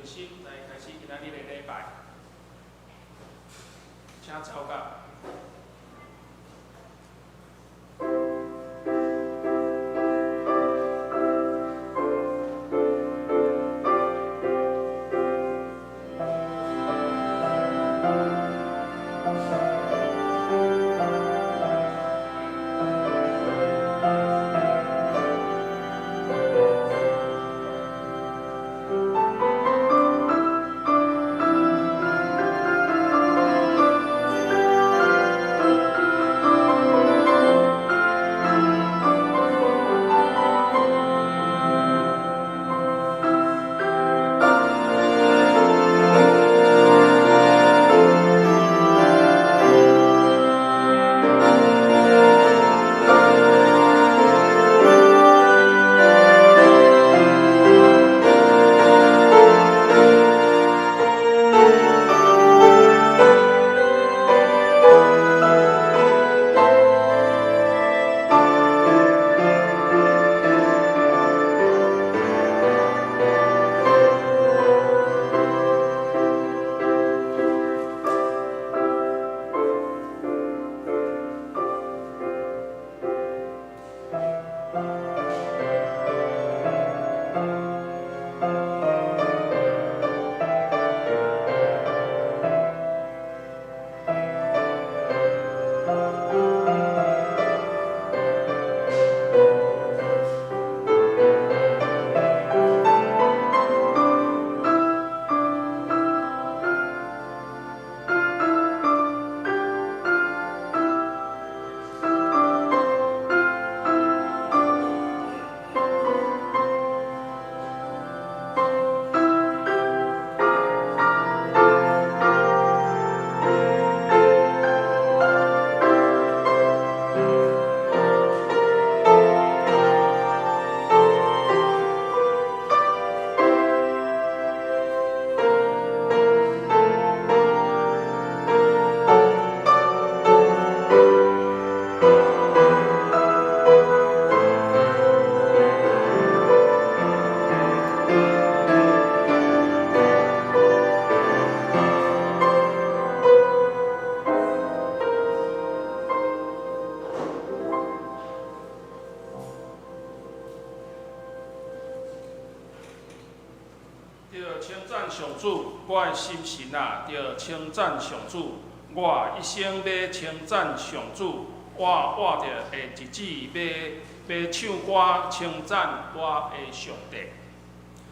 静心来开始今仔日的礼拜，请走到。称赞上主，我的心神啊，着称赞上主。我一生要称赞上主，我活着的日子要唱歌称赞我的上帝。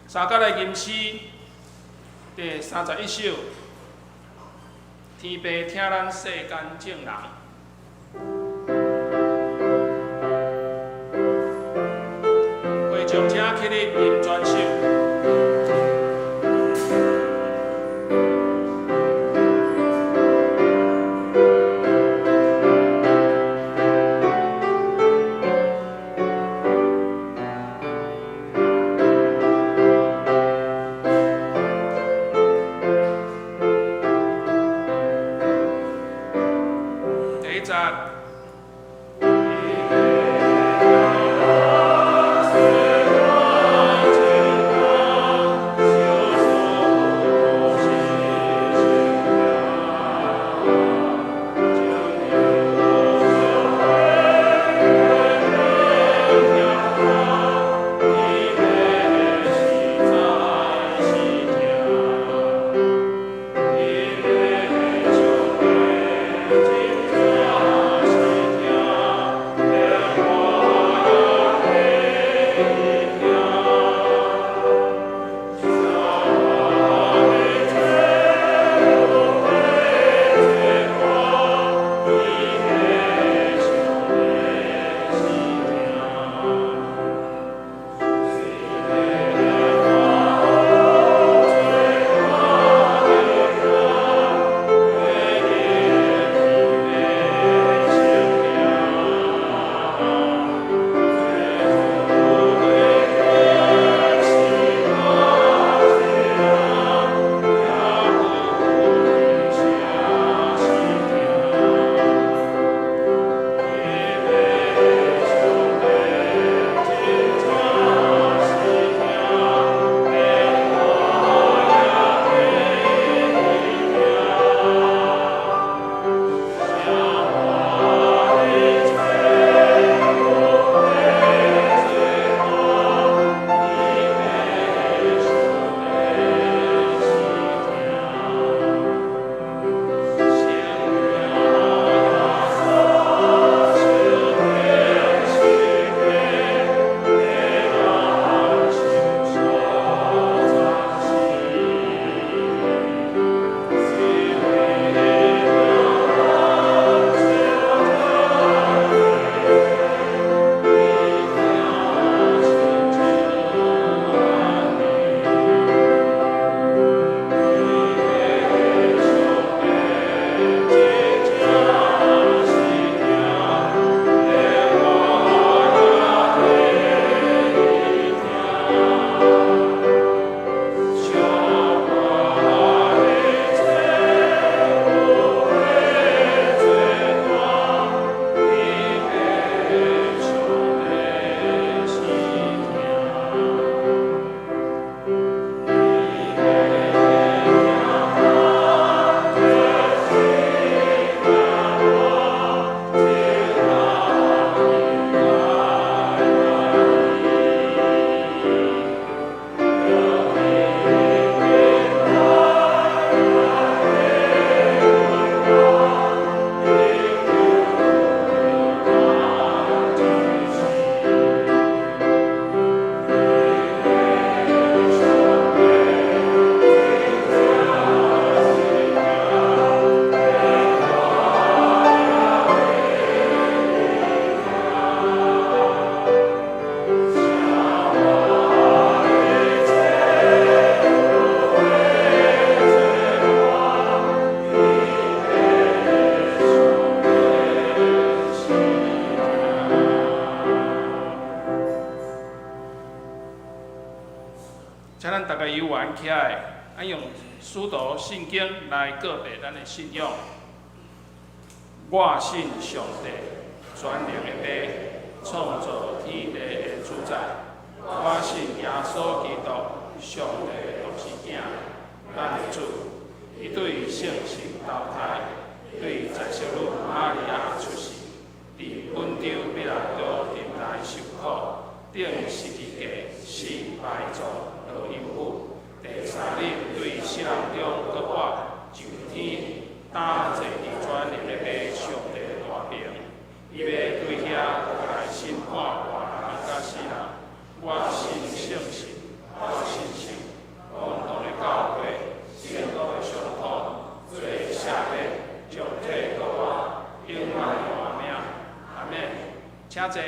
三角的吟诗第31首，天父听咱世间正人。会众请起立吟全首。游玩起来，用使徒圣经来告白咱的信仰。我信上帝，全能的爸，创造天地的主宰。我信耶稣基督，上帝的独生子，咱的主。伊对圣神投胎，对在世女玛利亚出世，伫本州比拉多殿内受苦，顶十字架死埋葬落阴府。第三日对死人中搁活上天，打坐伫全能的爸上帝的大名。伊要对遐来审判活人甲死人。我信圣神，我信神，共同的教会，圣道的上头，做下面，将体给我，永远活命。阿免，请坐。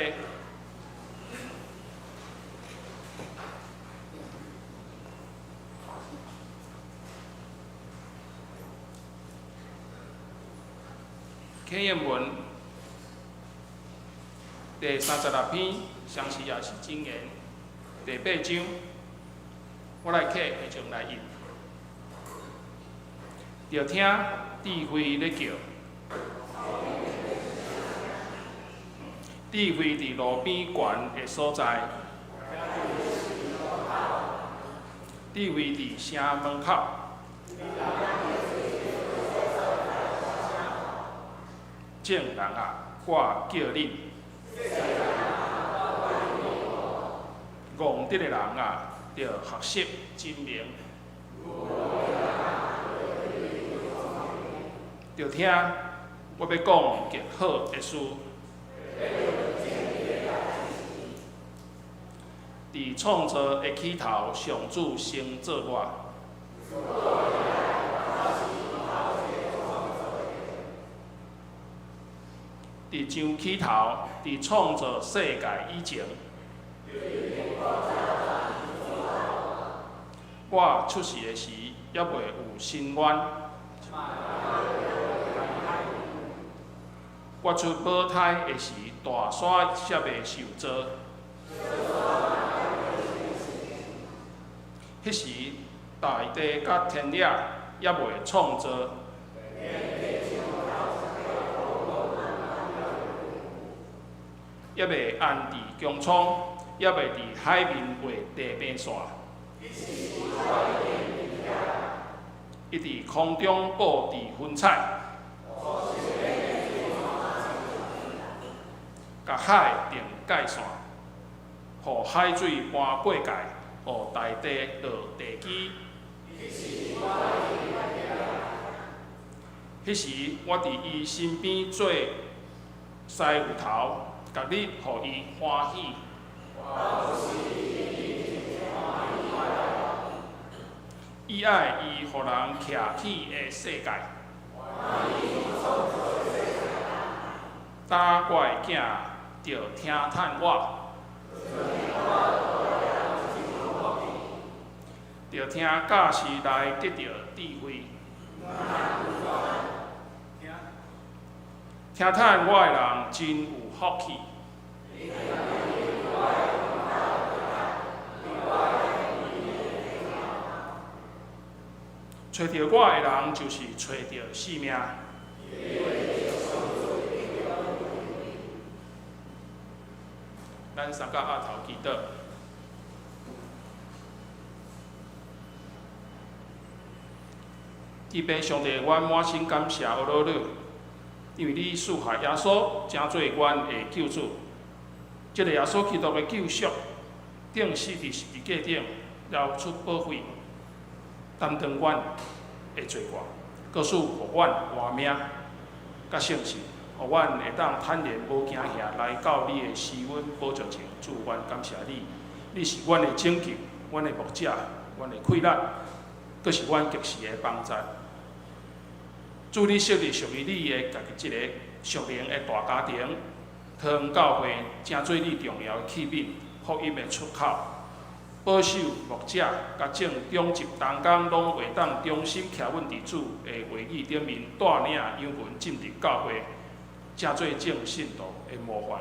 考验文第36篇，详细也是箴言。第8章，我来刻会将来印。着听智慧咧叫，智慧伫路边悬的所在，智慧伫城门口。正人啊，我叫你。戆直的人啊，着学习真明。着听，我要讲极好的事。伫创造的起头，上主先做我。伫上起头，伫创造世界以前，我出世的时，还袂有心愿。我出胞胎的时，大山还袂受造。迄时，大地甲天野还袂创造。还袂安置疆场，还袂伫海面画地平线。伊伫空中布置云彩，甲海定界线，互海水搬过界，互大地落地基。迄时我伫伊身边做师傅头。甲你，互伊欢喜。伊爱伊，互人徛起的世界。打我的囝，着听叹我。着听教士来得到智慧。听叹我的人真有福气。找到我的人，就是找到性命。咱三甲阿头祈祷。伊爸上帝，阮满心感谢阿罗勒，因为你赐下耶稣，成做阮的救主。即个耶稣基督的救赎，顶死伫十字架顶，流出宝血，担当阮的罪过，告诉互阮活命，甲圣神，互阮会当坦然无惊吓来到你的施恩宝座前，主，阮感谢你，你是阮的拯救，阮的牧者，阮的快乐，阁是阮及时的帮助。主，你设立属于你的家己一个属灵的大家庭，汤教会成做你重要的器皿，福音的出口。保守牧者甲正中级同工，拢会当忠心徛稳伫主的话语顶面，带领养分进入教会，成做正信徒的模范。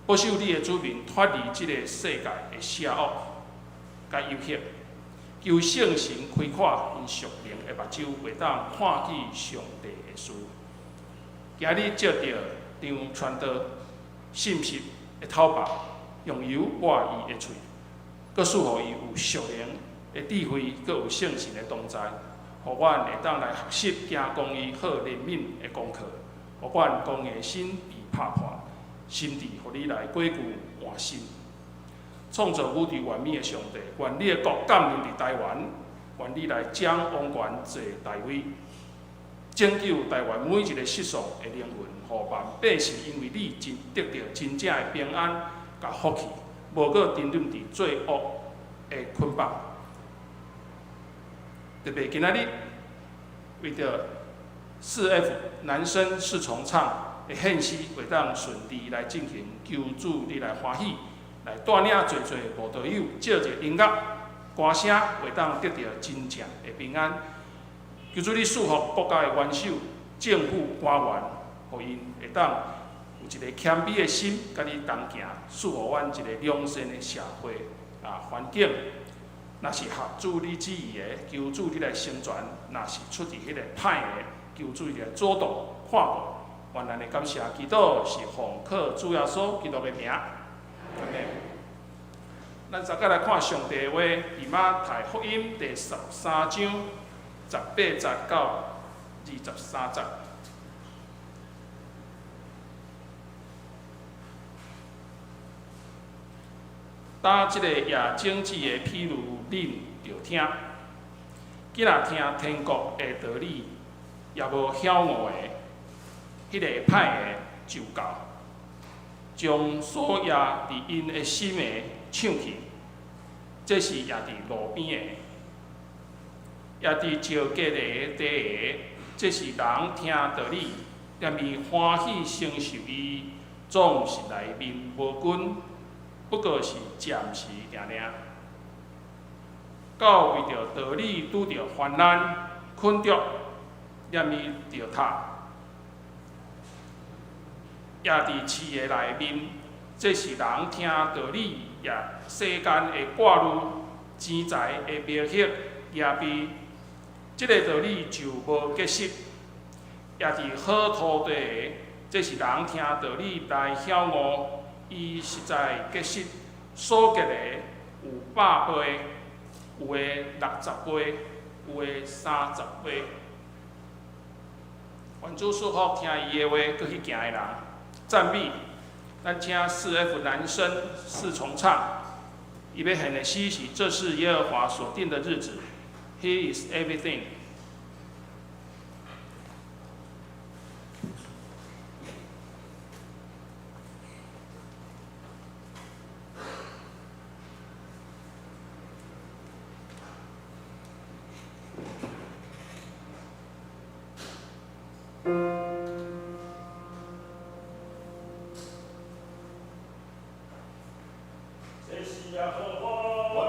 保守你的子民脱离即个世界的邪恶甲诱惑，求圣神开阔因属灵的目睭，袂当看见上帝的事。今日接到张传道信息的头白，用油抹伊的喙，佮赐予伊有属灵的智慧，佮有圣神的同在，互阮会当来学习行公义、好怜悯的功课，互阮公义心被拍破，心智互你来过旧换新。创造宇宙完美的上帝，愿你的国降临伫台湾，愿你来将王权坐台位，拯救台湾每一个失丧的灵魂，互万百姓因为你得到真正的平安甲福气，无搁沉浸伫罪恶的捆绑。特别今仔日为着4F 男生4重唱的献诗，会当顺利来进行，求主你来欢喜。来带领侪侪无道友，借一个音乐歌声，会当得到真正的平安。求主你祝福国家的元首、政府官员，互因会当有一个谦卑的心，甲你同行，赐予阮一个良善的社会环境。若是合主你旨意的，求主你来成全；若是出伫迄个歹的，求主你来阻挡看过。愿咱的感谢祈祷是奉靠主耶稣基督的名。咱再来看上帝的话，伫马太福音第13章18节到23节。打即个夜经济的譬如，恁着听。既若听天国的道理，也无晓悟的，迄个歹的就到。将所压伫因的心的抢去，这是压伫路边的；压伫石隔的地下，这是人听道理，念伊欢喜承受伊，总是来面无均，不过是暂时尔尔。到为着道理拄着患难困着，念伊着读。也伫市的内面，这是人听道理，也世间的挂虑、钱财的标血也被这个道理就无结实。也伫好土地的，这是人听道理来晓悟，伊实在结实。所结的有100倍，有的60倍，有的30倍。愿主祝福听伊的话，搁去行的人。赞美，咱请4F 男生4重唱。伊要献的诗是：这是耶和华所定的日子 ，He is everything。我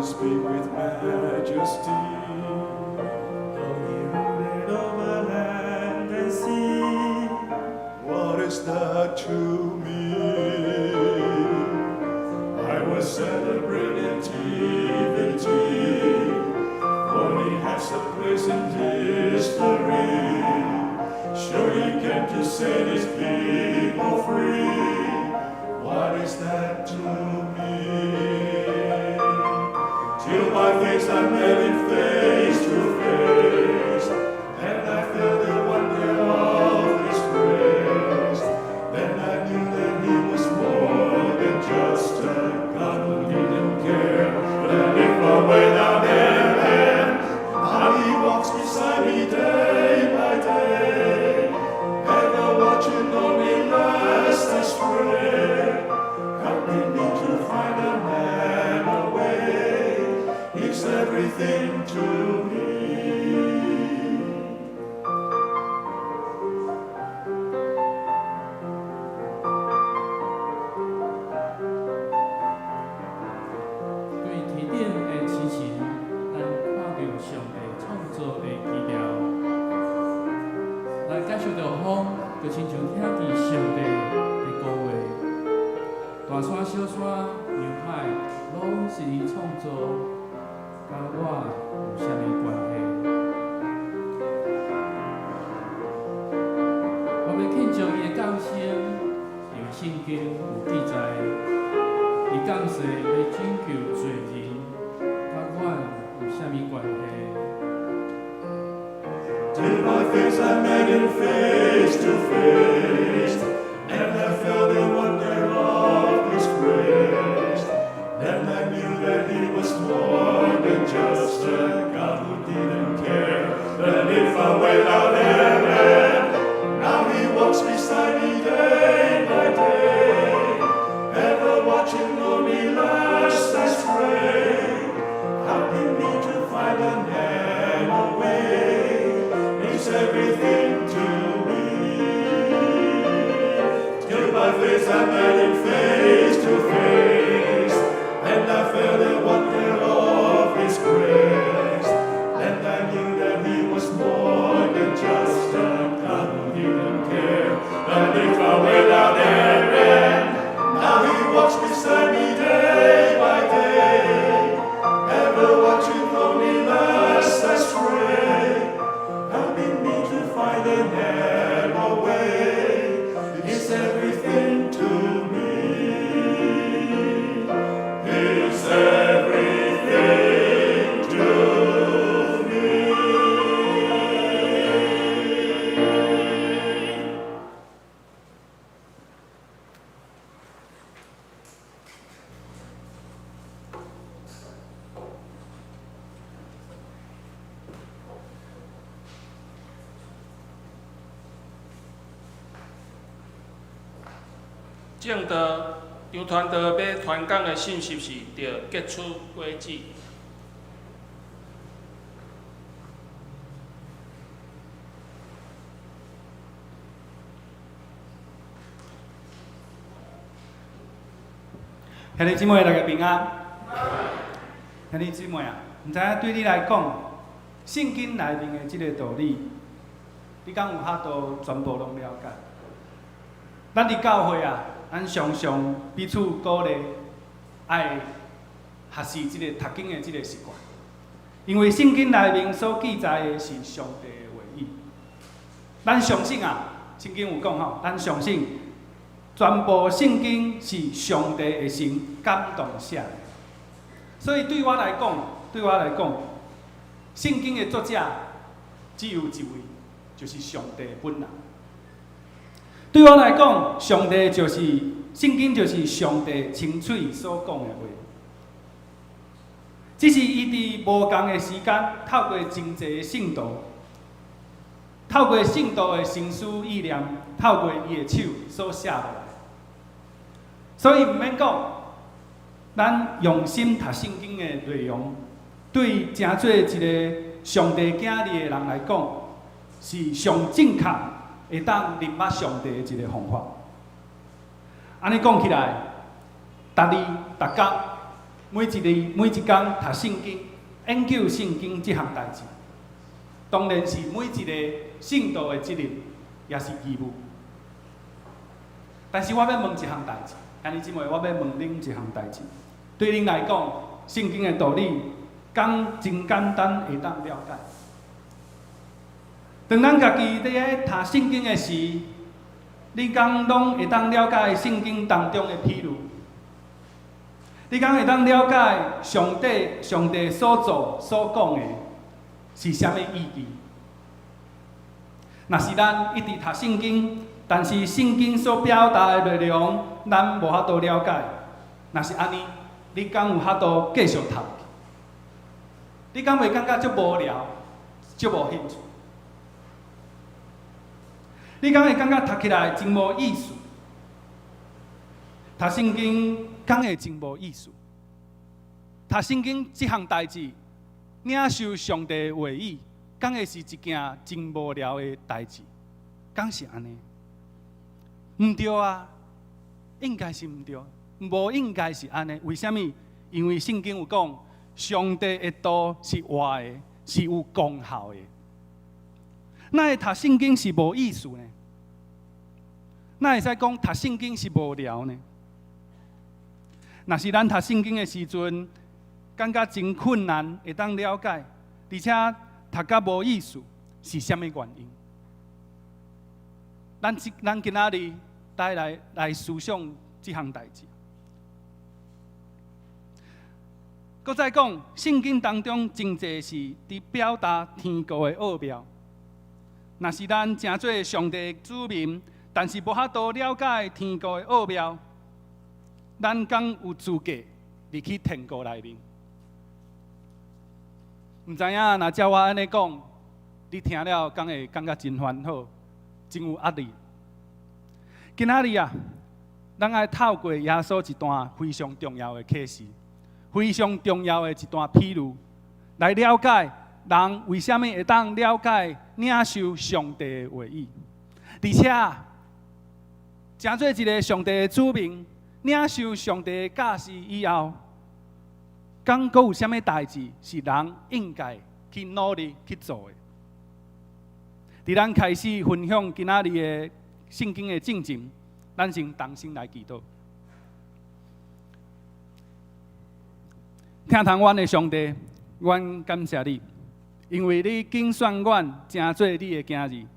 Speak with majesty. Though he ruled over land and sea, what is that to me? I was celebrating nativity, for he has a place in history. Sure, he came to set his people free. What is that to me? Till my face I met him face to face, and I felt the wonder of his grace. Then I knew that he was more than just a God who didn't care, but if I went out there, now he walks beside me day by day, ever watching on me lest I stray, helping me to find a man away. He's everything to me.就亲像听见上帝的歌话，大山小山、洋海，拢是伊创造，甲我有啥物关系？我要庆祝伊的降生，因为圣经有记载，伊降世要拯救罪人，甲我有啥物关系？ Till my face I met him face to face, and I felt the wonder of his grace. Then I knew that he was more than just a God who didn't care. That if I went out there, now he walks beside me day by day, ever watching on me lest I stray, helping me to find a narrow way. He's everything to me. Till my face I met him face to face, and I felt the wonder of his grace. And I knew that he was more than just a God who didn't care. And if I went out there, now he walks beside me day by day, ever watching for me lest I stray, helping me to find a narrow way. He's everything to me. He's everything to me. 正道杨传道要传讲的信息是着结出果子。兄弟姊妹，大家平安。兄弟姊妹啊，毋知影对你来讲，圣经内面的即个道理，你敢有法度全部拢了解？咱伫教会啊，咱常常彼此鼓励，爱学习即个读经的即个习惯，因为圣经内面所记载的是上帝的话语。咱相信啊，圣经有讲吼，咱相信。全部圣经是上帝的神感动写的，所以对我来讲，圣经的作者只有一位，就是上帝本人。对我来讲，上帝就是圣经，就是上帝亲嘴所讲的话。只是伊伫无共的时间，透过真济的圣徒，透过圣徒的心思意念，透过伊的手所写落来。所以毋免讲，咱用心读圣经的内容，对真做一个上帝囝儿的人来讲，是上正确会当认捌上帝的一个方法。安尼讲起来，逐日逐工每一工读圣经、研究圣经这项代志，当然是每一个信徒的责任，也是义务。但是我要问一项代志，兄弟姊妹，我要问恁一项代志。对恁来讲，圣经的道理，讲真简单，会当了解。当咱家己伫读圣经的时，你讲拢会当了解圣经当中的譬如，你讲会当了解上帝所做所讲的是啥物意义？若是咱一直读圣经，但是圣经所表达的内容，咱无法度了解。若是安尼，你敢有法度继续读？你敢袂感觉足无聊、足无兴趣？你敢会感觉读起来真无意思？读圣经敢会真无意思？读圣经这项代志，领受上帝的话语，敢会是一件真无聊的代志？敢是安尼？毋对啊，应该是毋对，无应该是安尼。为什么？因为圣经有讲，上帝的道是活的，是有功效的。那会读圣经是无意思呢？那会使讲读圣经是无聊呢？若是咱读圣经的时阵，感觉真困难，会当了解，而且读甲无意思，是啥物原因？咱今仔日来思想这项代志。搁再讲，圣经当中真侪是伫表达天国的奥妙。若是咱真做上帝的子民，但是无法度了解天国的奥妙，咱敢有资格入去天国内面？毋知影，若照我安尼讲，你听了敢会感觉真烦恼，真有压力。今仔日啊，咱爱透过耶稣一段非常重要的启示，非常重要的一段譬如，来了解人为什么会当了解领受上帝的话语，而且真做一个上帝的子民，领受上帝的教示以后，敢阁有啥物代志是人应该去努力去做的？伫咱开始分享今仔日的圣经的进程，咱先同心来祈祷。听从阮的上帝，阮感谢你，因为你拣选阮，成做你的囝儿。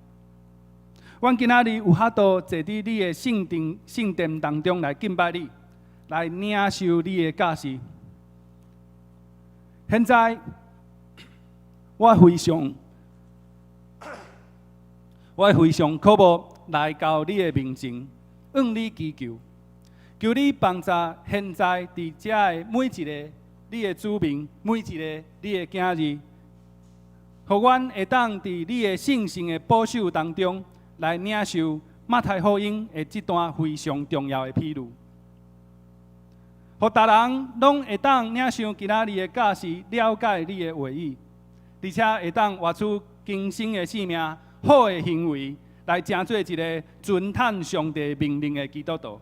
阮今仔日有法度坐伫你的圣殿当中来敬拜你，来领受你的教示。现在，我非常渴慕来到你的面前，向你祈求，求你帮助现在伫遮的每一个你的子民，每一个你的囝儿，互阮会当伫你的圣性的保守当中，来领受马太福音的这段非常重要的譬如，互大人拢会当领受今仔日的教示，了解你的话语，而且会当活出今生的性命、好的行为，来成做一个遵探上帝命令的基督徒。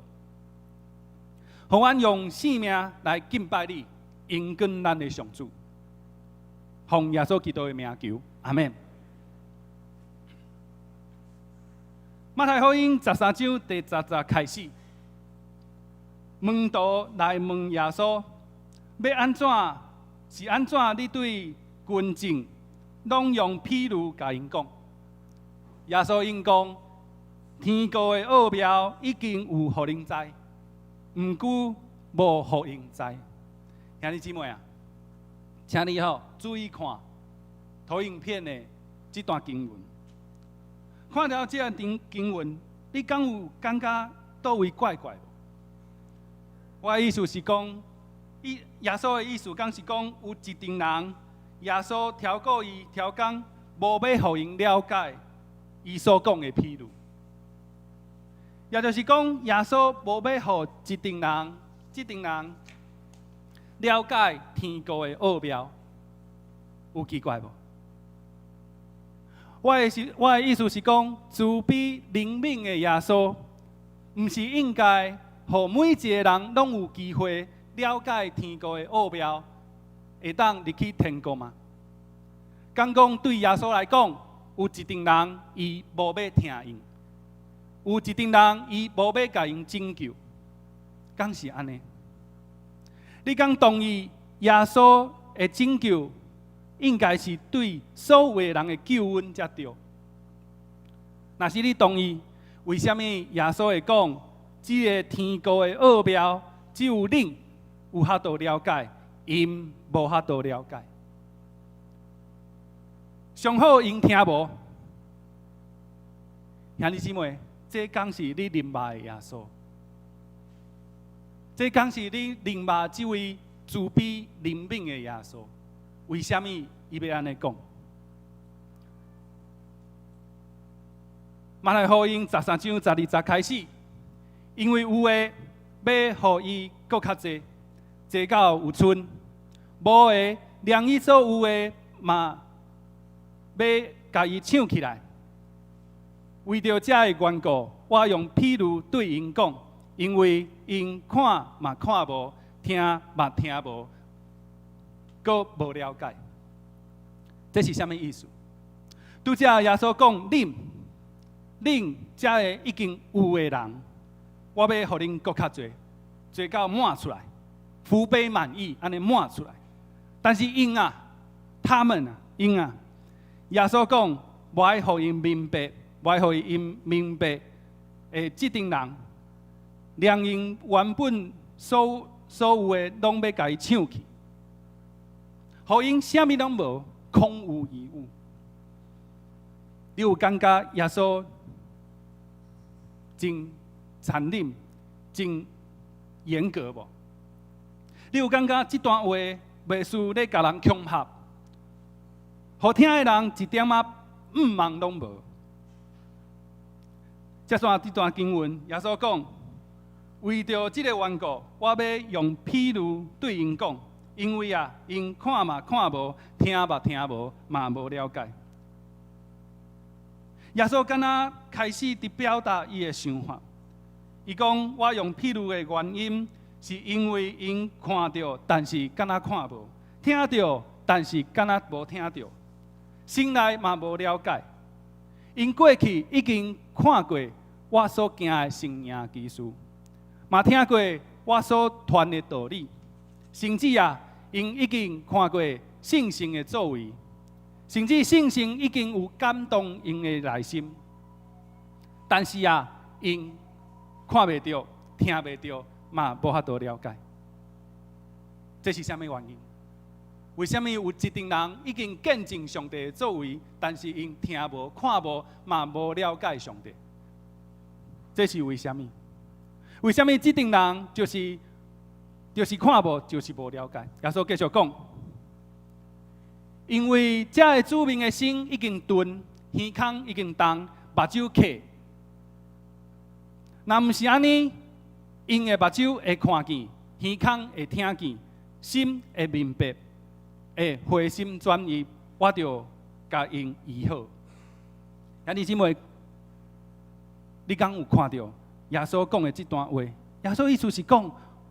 互阮用性命来敬拜你，迎跟咱的上主。奉耶稣基督的名求，阿门。马太福音13章第10节开始，门徒来问耶稣，要安怎？是安怎？你对群众拢用譬如甲因讲？耶稣因讲，天国的奥妙已经有互恁知，毋过无互因知。兄弟姊妹啊，请你注意看投影片的这段经文。看到这段经文，你敢有感觉倒位怪怪无？我的意思是讲，耶稣的意思讲是讲，有一群人，耶稣调过伊调工，无要互因了解伊所讲的譬如，也就是讲，耶稣无要互一群人，了解天国的奥妙，有奇怪无？我的意思是讲，慈悲灵敏的耶稣，毋是应该互每一个人拢有机会了解天国的奥妙，会当入去天国吗？刚讲对耶稣来讲，有一群人伊无要听因，有一群人伊无要甲因拯救，敢是安尼？你敢同意耶稣的拯救？应该是对所有的人的救恩才对。若是你同意，为什么耶稣会讲，这个天国的奥妙，只有恁有法度了解，因无法度了解？上好因听无？兄弟姊妹，这刚是你认捌的耶稣，这刚是你认捌这位慈悲灵敏的耶稣。为什么伊要安尼讲？马来福音13章12节开始，因为有的要互伊搁较济，济到有剩；无的连伊所有的嘛，要甲伊抢起来。为着这个缘故，我用譬如对因讲，因为因看嘛看无，听嘛听无。阁无了解，这是什么意思？拄则耶稣讲，恁这个已经有的人，我要互恁阁较济，济到满出来，福杯满溢，安尼满出来。但是他们耶稣讲，无爱互因明白，无爱互因明白，这群人，连因原本所有的拢要甲伊抢去。互因啥物拢无，空无一物。你有感觉耶稣真残忍、真严格无？你有感觉这段话袂输咧甲人恐吓，好听的人一点望拢无。接续这段经文，耶稣讲：为着这个缘故，我要用譬如对因讲。因为因看嘛看无，听嘛听无，嘛无了解。耶稣敢若开始伫表达伊的想法。伊讲：我用譬如的原因，是因为因看到，但是敢若看无；听到，但是敢若无听到。心内嘛无了解。因过去已经看过我所行的生命奇事，嘛听过我所传的道理，甚至因已经看过圣神的作为，甚至圣神已经有感动因的内心。但是因看袂到、听袂到，嘛无法度了解。这是什么原因？为什么有一群人已经见证上帝的作为，但是因听无、看无，嘛无了解上帝？这是为什么？为什么这群人就是看无，就是无了解？耶稣继续讲，因为这个子民的心已经钝，耳孔已经重，目睭渴。若毋是安尼，因的目睭会看见，耳孔会听见，心会明白，会回心转意，我就甲因医好。兄弟姊妹，你敢有看到耶稣讲的这段话？耶稣意思是讲，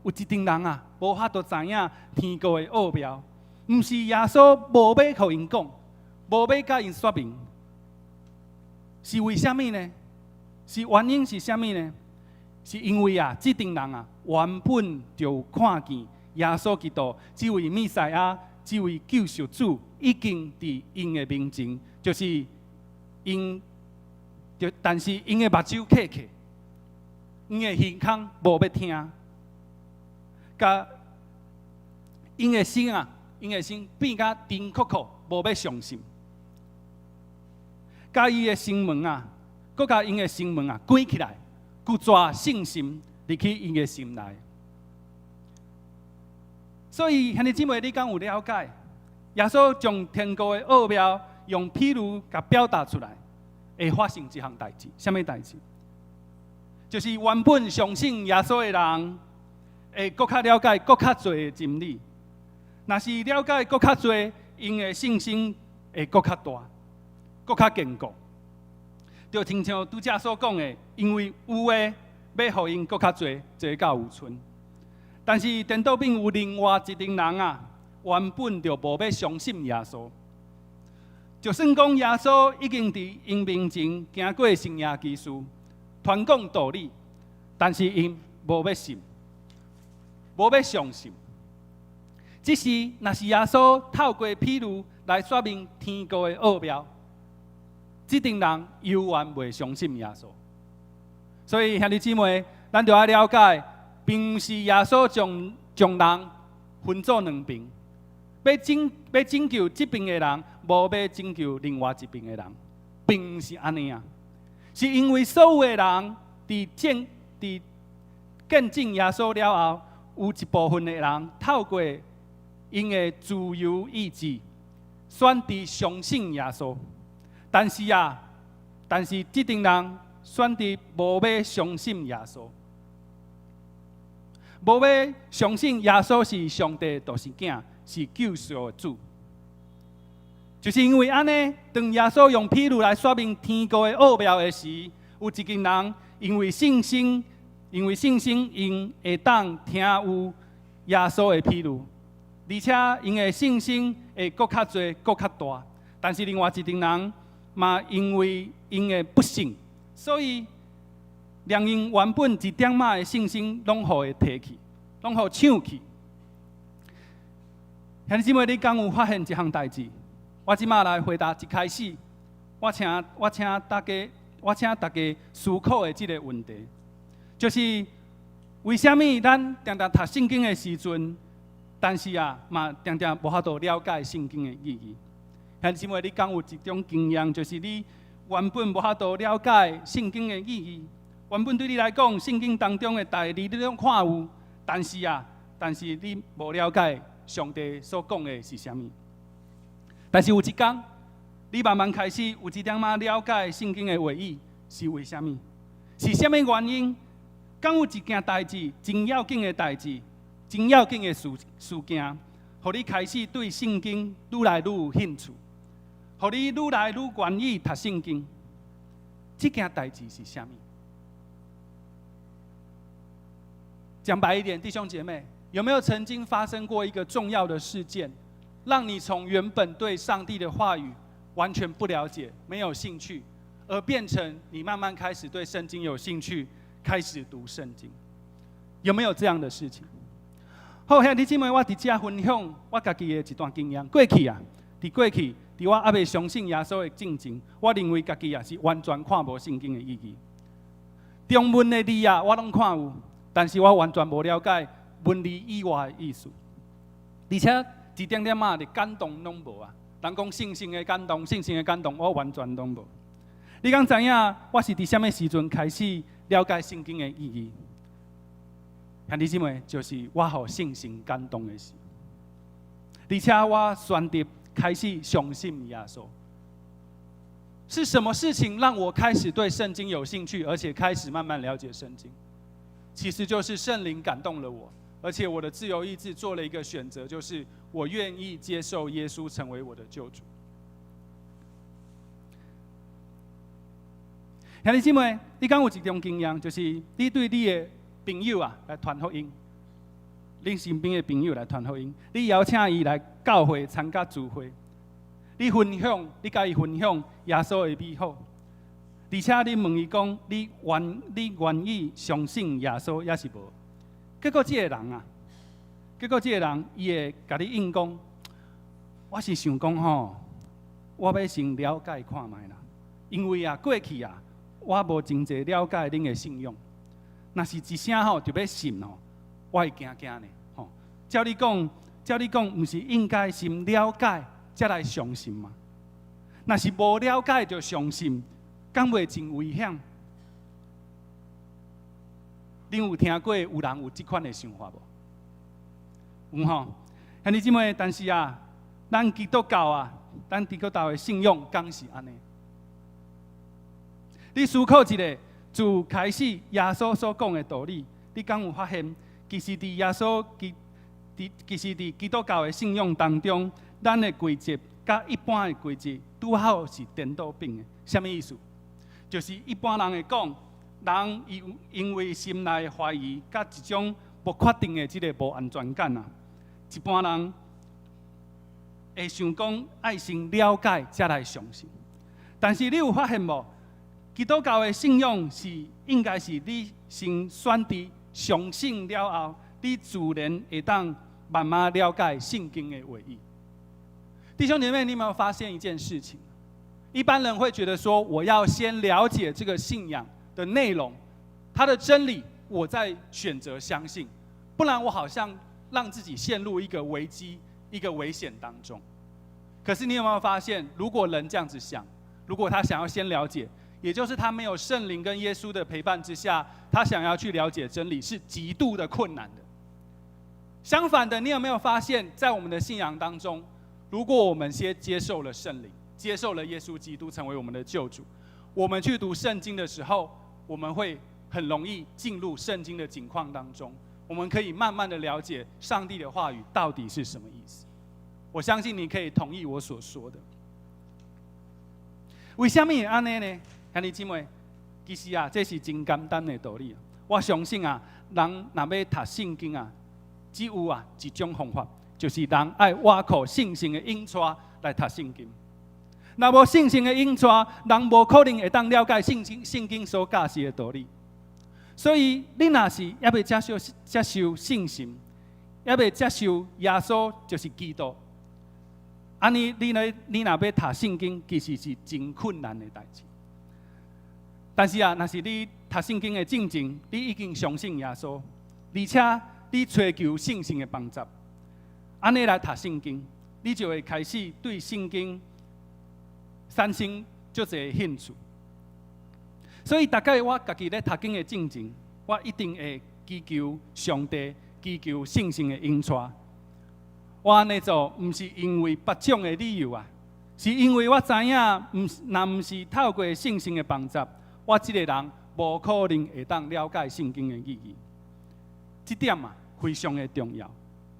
有一群人无法度知影天国的奥妙，毋是耶稣无要互因讲，无要甲因说明，是为什么呢？是原因是什么呢？是因为这群人原本就看见耶稣基督这位弥赛亚，这位救赎主已经伫因的面前，就是但是因的目睭渴渴，因的耳孔无要听，甲因的心变甲沉酷酷，无要相信，甲伊的心门搁甲因的心门关起来。固抓信心入去因的心内，所以兄弟姊妹，你敢有了解？耶稣将天国的奥妙用譬如甲表达出来，会发生一项代志，什么代志？就是原本相信耶稣的人，会搁较了解搁较侪的真理，若是了解搁较多，因的信心会搁较大，搁较坚固。就亲像拄则所讲的，因为有的要互因搁较多到有剩。但是颠倒边有另外一群人啊，原本就无要相信耶稣。就算讲耶稣已经伫因面前行过生涯奇事，传讲道理，但是因无要信，无要相信。只是若是耶稣透过譬如来说明天国的奥妙，这群人犹原未相信耶稣。所以兄弟姊妹，咱就要了解，并不是耶稣将人分做两边，要拯救这边的人，无要拯救另外一边的人，并不是安尼啊。是因为所有的人伫见证耶稣了后，有一部分的人透过因的自由意志，选择相信耶稣。但是这群人选择无要相信耶稣，无要相信耶稣是上帝，就是囝，是救赎的主。就是因为安尼，当耶稣用譬如来说明天国的奥妙的时，有一群人因为信心，因会当听有耶稣的譬如，而且因的信心会搁较多、搁较大。但是另外一群人嘛，因为因的不信，所以连因原本一点仔的信心拢互伊摕去，拢互抢去。兄弟姊妹，你敢有发现一项代志？我即马来回答一开始，我请大家思考的这个问题，就是为什么咱常常读圣经的时阵，但是嘛常常无法度了解圣经的意义？兄弟姊妹，你敢有一种经验，就是你原本无法度了解圣经的意义，原本对你来讲，圣经当中的道理你拢看有，但是你无了解上帝所讲的是啥物？但是有一天，你慢慢开始有一点仔了解圣经的话语是为什么？是啥物原因？敢有一件代志，真要紧的代志，真要紧的事件，互你开始对圣经愈来愈有兴趣，互你愈来愈愿意读圣经。这件代志是啥物？讲白一点，弟兄姐妹，有没有曾经发生过一个重要的事件？让你从原本对上帝的话语完全不了解、没有兴趣，而变成你慢慢开始对圣经有兴趣，开始读圣经，有没有这样的事情？好，兄弟姊妹，我伫这分享我家己的一段经验。过去，伫我还未相信耶稣的进前，我认为家己是完全看无圣经的意义。中文的字我拢看有，但是我完全无了解文字以外的意思，而且一点点的感动拢无啊！人讲信心的感动，我完全拢无。你敢知影我是伫什么时阵开始了解圣经的意义？兄弟姊妹，就是我互信心感动的时，而且我选择开始相信耶稣。是什么事情让我开始对圣经有兴趣，而且开始慢慢了解圣经？其实就是圣灵感动了我。而且我的自由意志做了一个选择，就是我愿意接受耶稣成为我的救主。兄弟姊妹，你敢有一种经验，就是你对你的朋友来传福音，你身边的朋友来传福音，你邀请伊来教会参加聚会，你甲伊分享耶稣的美好，而且你问伊讲，你愿意相信耶稣，也是无？结果这个人，伊会甲你应讲，我是想讲吼，我要先了解看卖啦，因为过去我无真侪了解恁的信仰，若是一声就要信吼，我会惊呢吼。照你讲，毋是应该先了解才来相信吗？若是无了解就相信，敢袂真危险？恁有听过有人有这款的想法无？有吼，兄弟姊妹，但是咱基督教的信仰敢是安尼？你思考一下，自开始耶稣所讲的道理，你敢有发现，其实伫耶稣其实伫基督教的信仰当中，咱的规则甲一般的规则拄好是颠倒并的。什么意思？就是一般人会讲，人因为心内的怀疑甲一种不确定的即个无安全感啊，一般人会想讲爱先了解才来相信。但是你有发现无？基督教的信仰应该是你先选择相信了后，你自然会当慢慢了解圣经的话语。弟兄姐妹，你有没有发现一件事情？一般人会觉得说，我要先了解这个信仰的内容，它的真理，我再选择相信，不然我好像让自己陷入一个危机、一个危险当中。可是你有没有发现，如果人这样子想，如果他想要先了解，也就是他没有圣灵跟耶稣的陪伴之下，他想要去了解真理是极度的困难的。相反的，你有没有发现，在我们的信仰当中，如果我们先接受了圣灵，接受了耶稣基督成为我们的救主，我们去读圣经的时候，我们会很容易进入圣经的景况当中，我们可以慢慢的了解上帝的话语到底是什么意思。我相信你可以同意我所说的。为什么会安尼呢？兄弟姊妹，其实啊，这是真简单的道理。我相信啊，人若要读圣经啊，只有啊一种方法，就是人爱挖靠信心的引带来读圣经。若无信心的引带，人无可能会当了解圣经所教示的道理。所以，你若是要未接受信心，要未接受耶稣就是基督，安尼你若要读圣经，其实是真困难的代志。但是啊，若是你读圣经的进程，你已经相信耶稣，而且你追求信心的帮助，安尼来读圣经，你就会开始对圣经产生足侪兴趣。所以，大概我家己咧读经的进程，我一定会祈求上帝，祈求信心的引带。我安尼做，唔是因为别种的理由啊，是因为我知影，若唔是透过信心的帮助，我这个人无可能会当了解圣经的意义。这点啊，非常的重要。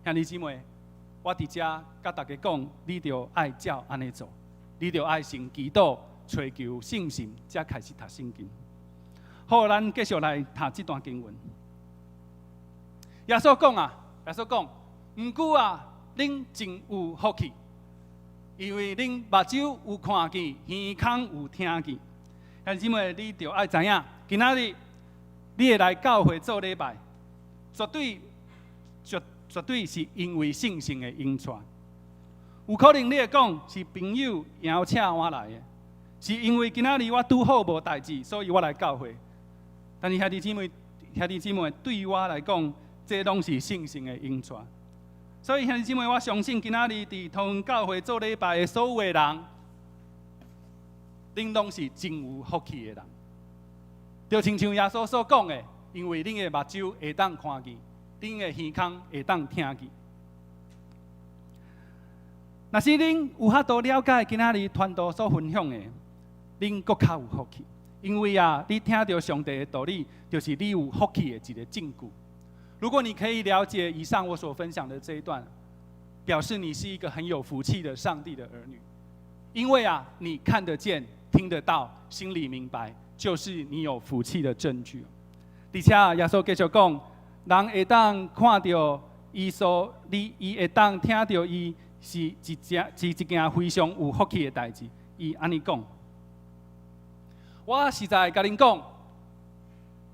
兄弟姊妹，我伫遮甲大家讲，你着爱照安尼做，你着爱先祈祷，追求信心，才开始读圣经。好，咱继续来读这段经文。耶稣讲啊，耶稣讲，毋过啊，恁真有福气，因为恁目睭有看见，耳孔有听见。兄弟姊妹，你着爱知影，今仔日你会来教会做礼拜，绝对是因为信心的引带。有可能你会讲是朋友邀请我来的，是因为今仔日我拄好无代志，所以我来教会。但是兄弟姊妹，对于我来讲，这拢是信心的引带。所以兄弟姊妹，我相信今仔日伫同教会做礼拜的所有的人，恁拢是真有福气的人。就亲像耶稣所讲的，因为恁的目睭会当看见，恁的耳孔会当听见。若是恁有法度了解今仔日传道所分享的，恁更较有福气。因为啊，你听到上帝的道理，就是你有福气的一个证据。如果你可以了解以上我所分享的这一段，表示你是一个很有福气的上帝的儿女。因为啊，你看得见、听得到、心里明白，就是你有福气的证据。而且啊，耶稣继续讲，人会当看到伊会当听到伊是一件非常有福气的代志。伊安尼讲。我实在甲恁讲，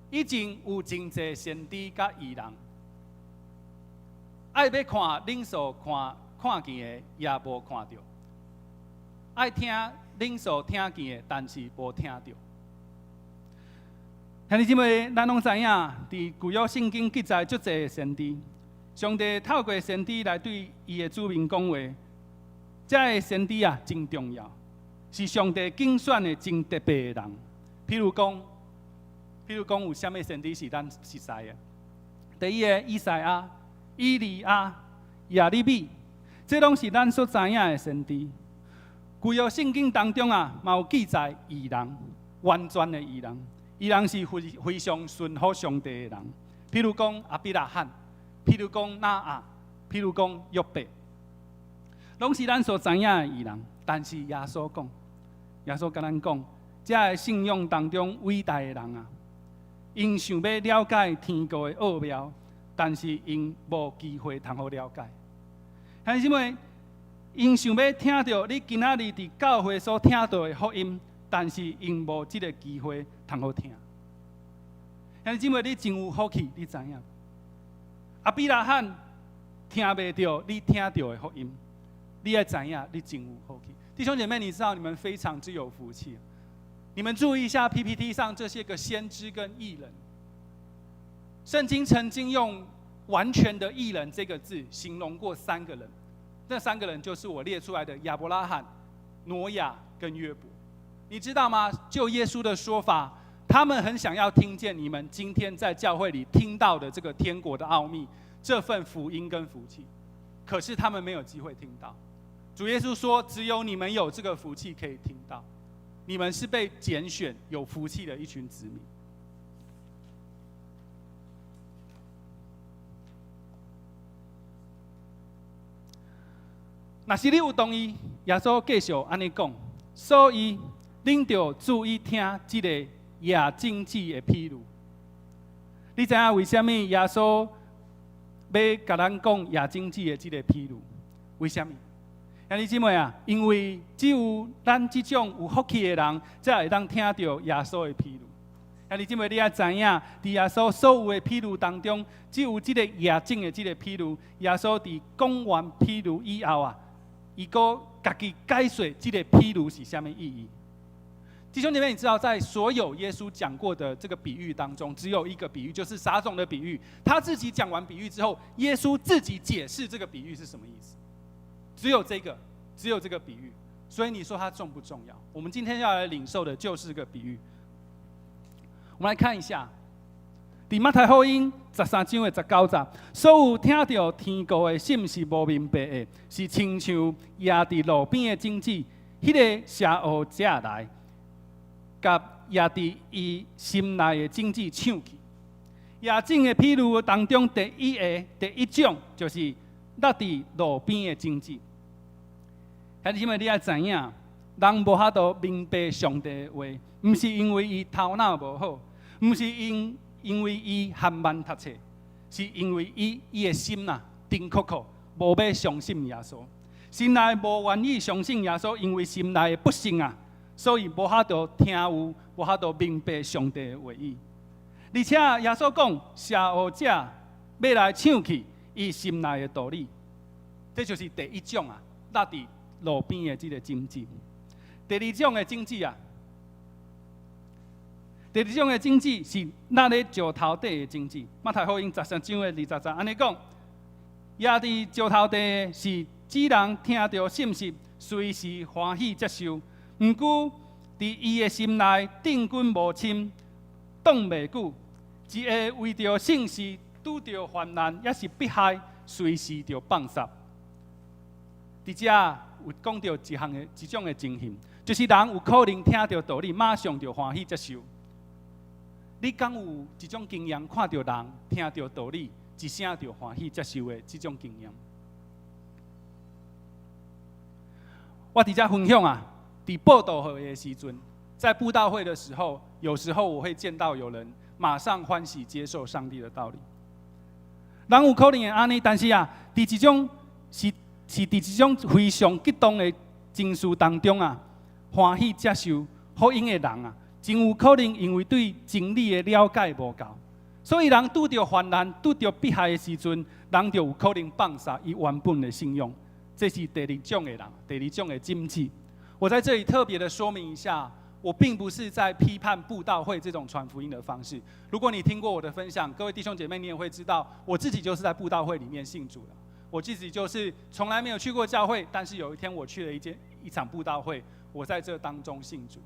已经有真侪先知甲义人，爱要看恁所看见的，也无看到；爱听恁所听见的，但是无听到。兄弟姊妹，咱拢知影，伫旧约圣经记载足侪先知，上帝透过先知来对伊的子民讲话，这个先知啊真重要。是上帝拣选的真特别的人。譬如讲有啥物先知是咱熟悉的？第一个以赛亚、以利亚、耶利米，这拢是咱所知影的先知。旧约圣经当中啊，嘛有记载义人，完全的义人。义人是非常顺服上帝的人。譬如讲亚伯拉罕，譬如讲拿亚，譬如讲约伯，拢是咱所知影的义人。但是耶稣讲，耶稣跟咱讲，这个信仰当中伟大的人啊，因想要了解天国的奥妙，但是因无机会通好了解。还是因为因想要听到你今仔日伫教会所听到的福音，但是因无这个机会通好听。还是因为你真有福气，你知影？阿比拉罕听袂到你听到的福音，你要知影你真有福气。弟兄姐妹，你知道你们非常之有福气。你们注意一下 PPT 上这些个先知跟义人。圣经曾经用完全的义人这个字形容过3个人，那3个人就是我列出来的亚伯拉罕、挪亚跟约伯。你知道吗？就耶稣的说法，他们很想要听见你们今天在教会里听到的这个天国的奥秘，这份福音跟福气，可是他们没有机会听到。主耶稣说，只有你们有这个福气可以听到，你们是被拣选有福气的一群子民。若是你有同意，耶稣继续安尼讲，所以恁着注意听这个亚经济的披露。你知影为什么耶稣要甲咱讲亚经济的这个披露？为什么？兄弟姊妹啊，因为只有咱这种有福气的人，才会当听到耶稣的披露。兄弟姊妹，你要知影，在耶稣所有的披露当中，只有这个亚经的这个披露，耶稣在讲完披露以后啊，伊个家己解释这个披露是什么意义。弟兄姐妹，你知道，在所有耶稣讲过的这个比喻当中，只有一个比喻，就是撒种的比喻。他自己讲完比喻之后，耶稣自己解释这个比喻是什么意思。只有这个比喻，所以你说它重不重要？我们今天要来领受的就是这个比喻。我们来看一下，在马太福音13章的19节，所有听到天国的信是无明白的，是亲像压在路边的种子，迄个邪恶者来，甲压在伊心内的种子抢去。亚种的譬如当中第一种就是落在路边的种子。兄弟姊妹，你要知影，人无法度明白上帝的话，不是因为伊头脑无好，不是因为伊含慢读册，是因为伊的心啊，定酷酷，无要相信耶稣，心内无愿意相信耶稣，因为心内的不信啊，所以无法度听有，无法度明白上帝的话语。而且耶稣讲，邪恶者要来抢去伊心内的道理，这就是第一种啊，落在路边的这个种子。第二种的种子啊，第二种的种子是落在石头底的种子。马太福音13章的20节，安尼讲，压在石头底是只人听到信息，随时欢喜接受，毋过在伊的心内定根无深，挡袂久，一下为着信息拄着患难，也是迫害，随时就放煞。伫遮有讲到一种的情形，就是人有可能听到道理，马上就欢喜接受。你敢有一种经验，看到人听到道理，一声就欢喜接受的这种经验？我伫遮分享啊，伫报道会的时阵，在布道会的时候，有时候我会见到有人马上欢喜接受上帝的道理。人有可能会安尼，但是啊，伫这种是伫这种非常激动的情绪当中啊，欢喜接受福音的人啊，真有可能因为对真理的了解无够，所以人拄着患难、拄着迫害的时阵，人就有可能放下伊原本的信仰。这是第二种的人，第二种的经济。我在这里特别的说明一下，我并不是在批判布道会这种传福音的方式。如果你听过我的分享，各位弟兄姐妹，你也会知道，我自己就是在布道会里面信主的。我自己就是从来没有去过教会，但是有一天我去了一场布道会，我在这当中信主。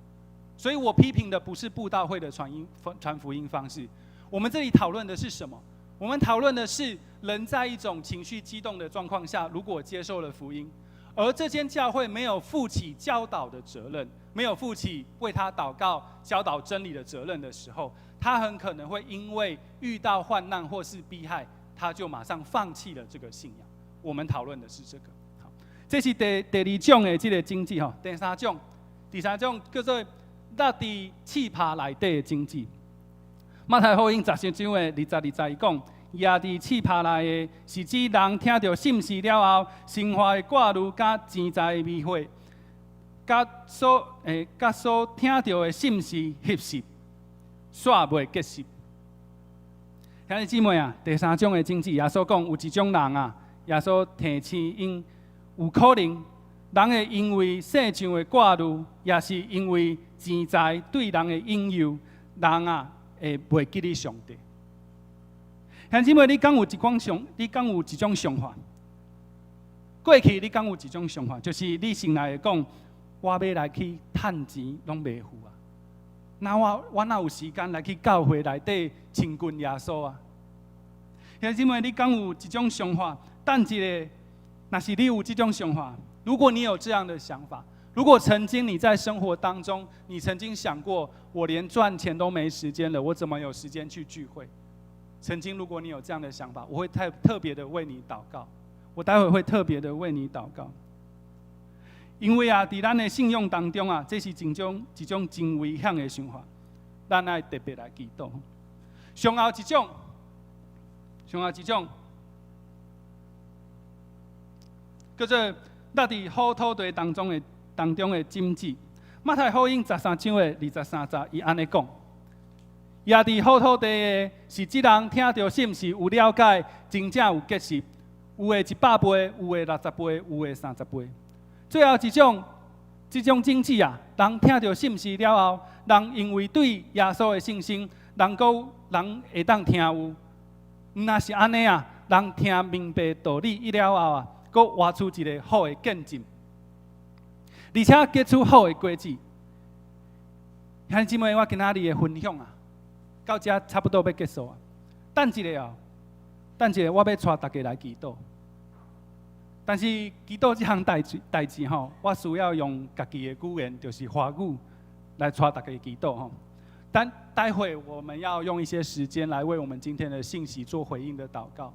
所以我批评的不是布道会的传福音方式。我们这里讨论的是什么？我们讨论的是人在一种情绪激动的状况下，如果接受了福音，而这间教会没有负起教导的责任，没有负起为他祷告、教导真理的责任的时候，他很可能会因为遇到患难或是逼害，他就马上放弃了这个信仰。我们讨论的是这个。好，这是第二种的这个经济吼。第三种叫做落伫气泡内底的经济。马太福音13章的20伊讲，也伫气泡内的是指人听到信息了后，生活的挂虑甲钱财的迷惑，甲所听到的信息翕实，煞袂结实。兄弟姊妹啊，第三种的经济，耶稣讲有一种人啊，耶稣提醒因有可能人会因为世上的挂虑，也是因为钱财对人的引诱，人啊会袂记得上帝。兄弟姊妹，你敢有一种想法？过去你敢有一种想法，就是你心内会讲，我要来去趁钱，拢袂赴啊。那我哪有时间来去教会内底亲近耶稣啊？兄弟姊妹，你敢有一种想法？等一下，若是你有这种想法，如果你有这样的想法，如果曾经你在生活当中，你曾经想过，我连赚钱都没时间了，我怎么有时间去聚会？曾经，如果你有这样的想法，我会特别的为你祷告。我待会会特别的为你祷告。因为啊，在咱的信用当中啊，这是一种真危险的想法，咱爱特别来祈祷。上后一种，叫做落伫好土地当中的经济。马太福音13章的23节，伊安尼讲：也伫好土地的是即人听到信息有了解，真正有结实，有的100倍，有的60倍，有的30倍。最后这种经济啊，人听到信息了后，人因为对耶稣的信心，人会当听有。毋若是安尼啊，人听明白道理一了后啊，佫活出一个好的见证，而且结出好的果子。兄弟姊妹，我今仔日的分享啊，到这差不多要结束啊。等一下，我要带大家来祈祷。但是祈祷这项代志吼，我需要用家己的语言，就是华语来带大家祈祷吼。但待会我们要用一些时间来为我们今天的信息做回应的祷告。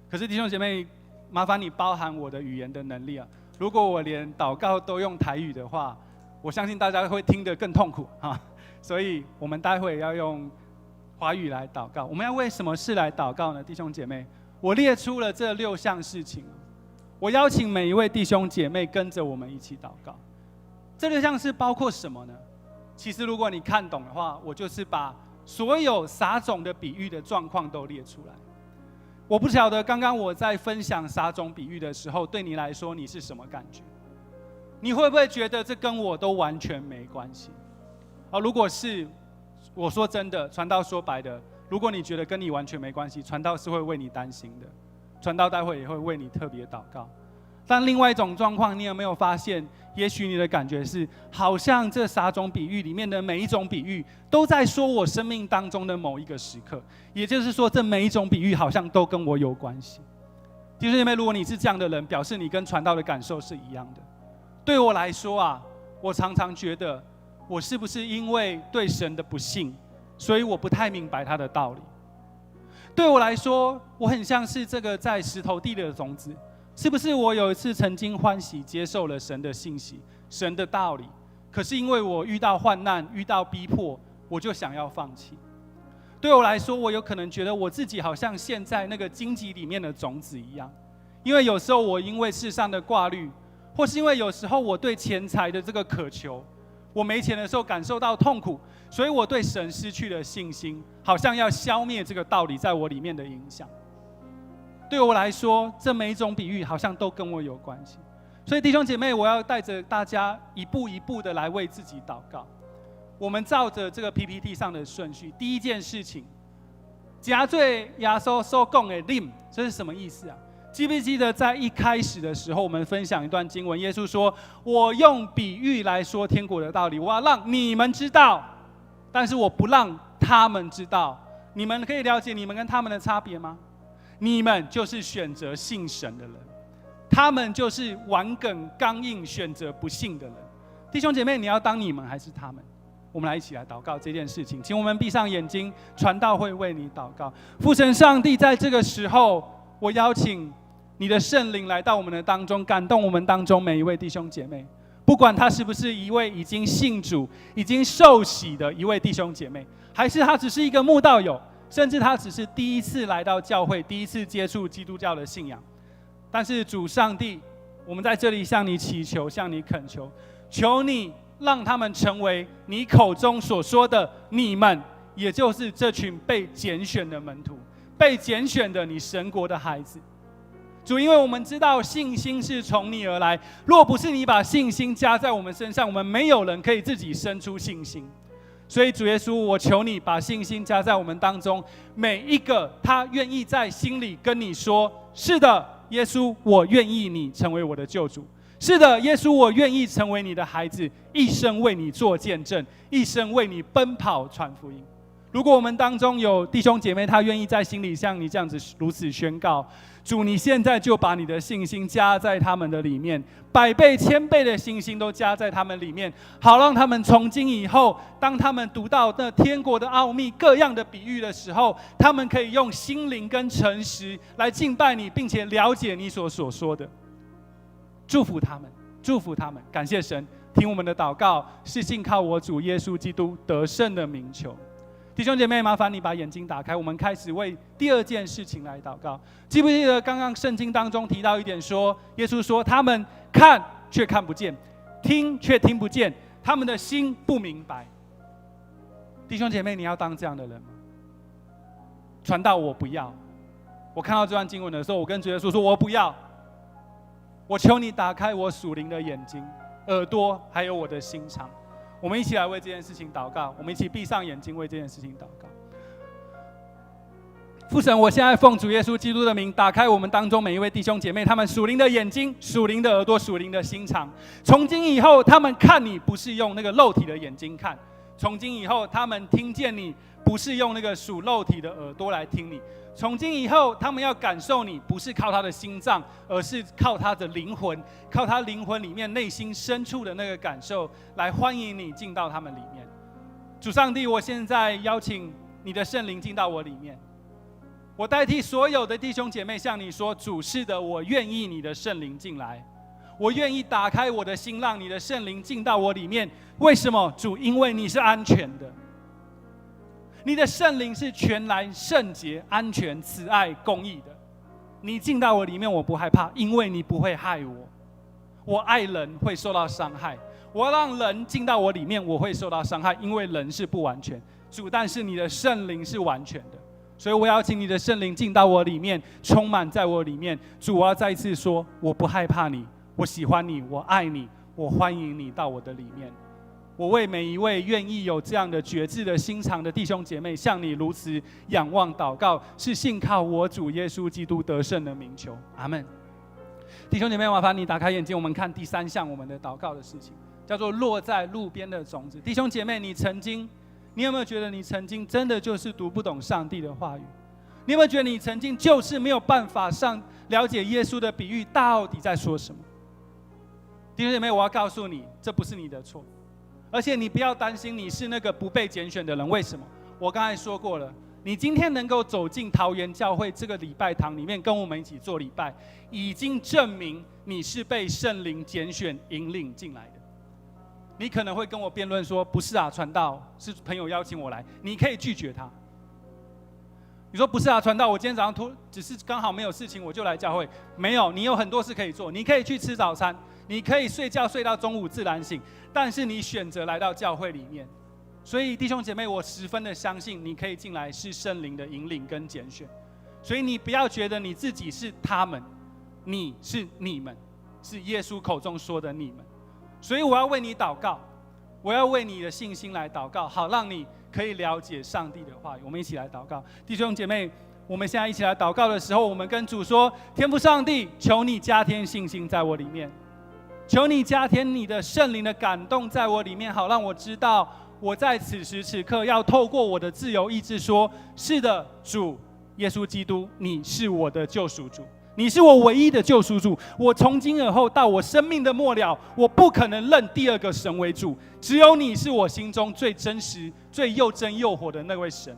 可是弟兄姐妹，麻烦你包含我的语言的能力啊！如果我连祷告都用台语的话，我相信大家会听得更痛苦哈。所以我们待会要用华语来祷告。我们要为什么事来祷告呢？弟兄姐妹，我列出了这6项事情。我邀请每一位弟兄姐妹跟着我们一起祷告。这6项是包括什么呢？其实如果你看懂的话，我就是把所有撒种的比喻的状况都列出来。我不晓得刚刚我在分享撒种比喻的时候，对你来说你是什么感觉？你会不会觉得这跟我都完全没关系？如果是，我说真的，传道说白的，如果你觉得跟你完全没关系，传道是会为你担心的。传道待会也会为你特别祷告。但另外一种状况，你有没有发现？也许你的感觉是，好像这撒种比喻里面的每一种比喻，都在说我生命当中的某一个时刻。也就是说，这每一种比喻好像都跟我有关系。弟兄姐妹，如果你是这样的人，表示你跟传道的感受是一样的。对我来说啊，我常常觉得，我是不是因为对神的不信，所以我不太明白他的道理？对我来说，我很像是这个在石头地里的种子。是不是我有一次曾经欢喜接受了神的信息、神的道理，可是因为我遇到患难、遇到逼迫，我就想要放弃？对我来说，我有可能觉得我自己好像陷在那个荆棘里面的种子一样，因为有时候我因为世上的挂虑，或是因为有时候我对钱财的这个渴求，我没钱的时候感受到痛苦，所以我对神失去了信心，好像要消灭这个道理在我里面的影响。对我来说，这每一种比喻好像都跟我有关系。所以弟兄姐妹，我要带着大家一步一步的来为自己祷告。我们照着这个 PPT 上的顺序，第一件事情，加最耶稣所讲的灵，这是什么意思啊？记不记得在一开始的时候，我们分享一段经文，耶稣说：“我用比喻来说天国的道理，我要让你们知道，但是我不让他们知道。你们可以了解你们跟他们的差别吗？你们就是选择信神的人，他们就是顽梗刚硬选择不信的人。弟兄姐妹，你要当你们还是他们？我们来一起来祷告这件事情。请我们闭上眼睛，传道会为你祷告。父神上帝，在这个时候，我邀请你的圣灵来到我们的当中，感动我们当中每一位弟兄姐妹，不管他是不是一位已经信主、已经受洗的一位弟兄姐妹，还是他只是一个慕道友，甚至他只是第一次来到教会，第一次接触基督教的信仰。但是主上帝，我们在这里向你祈求，向你恳求，求你让他们成为你口中所说的你们，也就是这群被拣选的门徒，被拣选的你神国的孩子。主，因为我们知道信心是从你而来，若不是你把信心加在我们身上，我们没有人可以自己生出信心。所以主耶稣，我求你把信心加在我们当中，每一个他愿意在心里跟你说，是的，耶稣，我愿意你成为我的救主，是的，耶稣，我愿意成为你的孩子，一生为你做见证，一生为你奔跑传福音。如果我们当中有弟兄姐妹，他愿意在心里像你这样子如此宣告，主，你现在就把你的信心加在他们的里面，100倍、1000倍的信心都加在他们里面，好让他们从今以后，当他们读到那天国的奥秘、各样的比喻的时候，他们可以用心灵跟诚实来敬拜你，并且了解你所说的。祝福他们，祝福他们，感谢神，听我们的祷告，是信靠我主耶稣基督得胜的名求。弟兄姐妹，麻烦你把眼睛打开，我们开始为第二件事情来祷告。记不记得刚刚圣经当中提到一点说，耶稣说他们看却看不见，听却听不见，他们的心不明白。弟兄姐妹，你要当这样的人吗？传道我不要。我看到这段经文的时候，我跟主耶稣说，我不要。我求你打开我属灵的眼睛、耳朵，还有我的心肠。我们一起来为这件事情祷告，我们一起闭上眼睛为这件事情祷告。父神，我现在奉主耶稣基督的名，打开我们当中每一位弟兄姐妹，他们属灵的眼睛、属灵的耳朵、属灵的心肠。从今以后，他们看你不是用那个肉体的眼睛看；从今以后，他们听见你不是用那个属肉体的耳朵来听你；从今以后，他们要感受你不是靠他的心脏，而是靠他的灵魂，靠他灵魂里面内心深处的那个感受来欢迎你进到他们里面。主上帝，我现在邀请你的圣灵进到我里面。我代替所有的弟兄姐妹向你说，主，是的，我愿意你的圣灵进来，我愿意打开我的心，让你的圣灵进到我里面。为什么？主，因为你是安全的，你的圣灵是全然圣洁、安全、慈爱、公义的。你进到我里面，我不害怕，因为你不会害我。我爱人会受到伤害，我要让人进到我里面，我会受到伤害，因为人是不完全。主，但是你的圣灵是完全的。所以我要请你的圣灵进到我里面，充满在我里面。主，我要再一次说，我不害怕你，我喜欢你，我爱你，我欢迎你到我的里面。我为每一位愿意有这样的觉知的心肠的弟兄姐妹，向你如此仰望祷告，是信靠我主耶稣基督得胜的名求。阿们。弟兄姐妹，麻烦你打开眼睛，我们看第3项我们的祷告的事情，叫做落在路边的种子。弟兄姐妹，你有没有觉得你曾经真的就是读不懂上帝的话语？你有没有觉得你曾经就是没有办法了解耶稣的比喻到底在说什么？弟兄姐妹，我要告诉你，这不是你的错，而且你不要担心你是那个不被拣选的人。为什么？我刚才说过了，你今天能够走进桃园教会这个礼拜堂里面跟我们一起做礼拜，已经证明你是被圣灵拣选引领进来的。你可能会跟我辩论说，不是啊，传道是朋友邀请我来，你可以拒绝他。你说不是啊，传道，我今天早上只是刚好没有事情，我就来教会。没有，你有很多事可以做，你可以去吃早餐，你可以睡觉睡到中午自然醒，但是你选择来到教会里面。所以弟兄姐妹，我十分的相信你可以进来是圣灵的引领跟拣选。所以你不要觉得你自己是他们，你是你们，是耶稣口中说的你们。所以我要为你祷告，我要为你的信心来祷告，好让你可以了解上帝的话语。我们一起来祷告。弟兄姐妹，我们现在一起来祷告的时候，我们跟主说，天父上帝，求你加添信心在我里面，求你加添你的圣灵的感动在我里面，好让我知道我在此时此刻要透过我的自由意志说，是的，主耶稣基督，你是我的救赎主，你是我唯一的救赎主。我从今而后到我生命的末了，我不可能认第二个神为主，只有你是我心中最真实、最又真又活的那位神。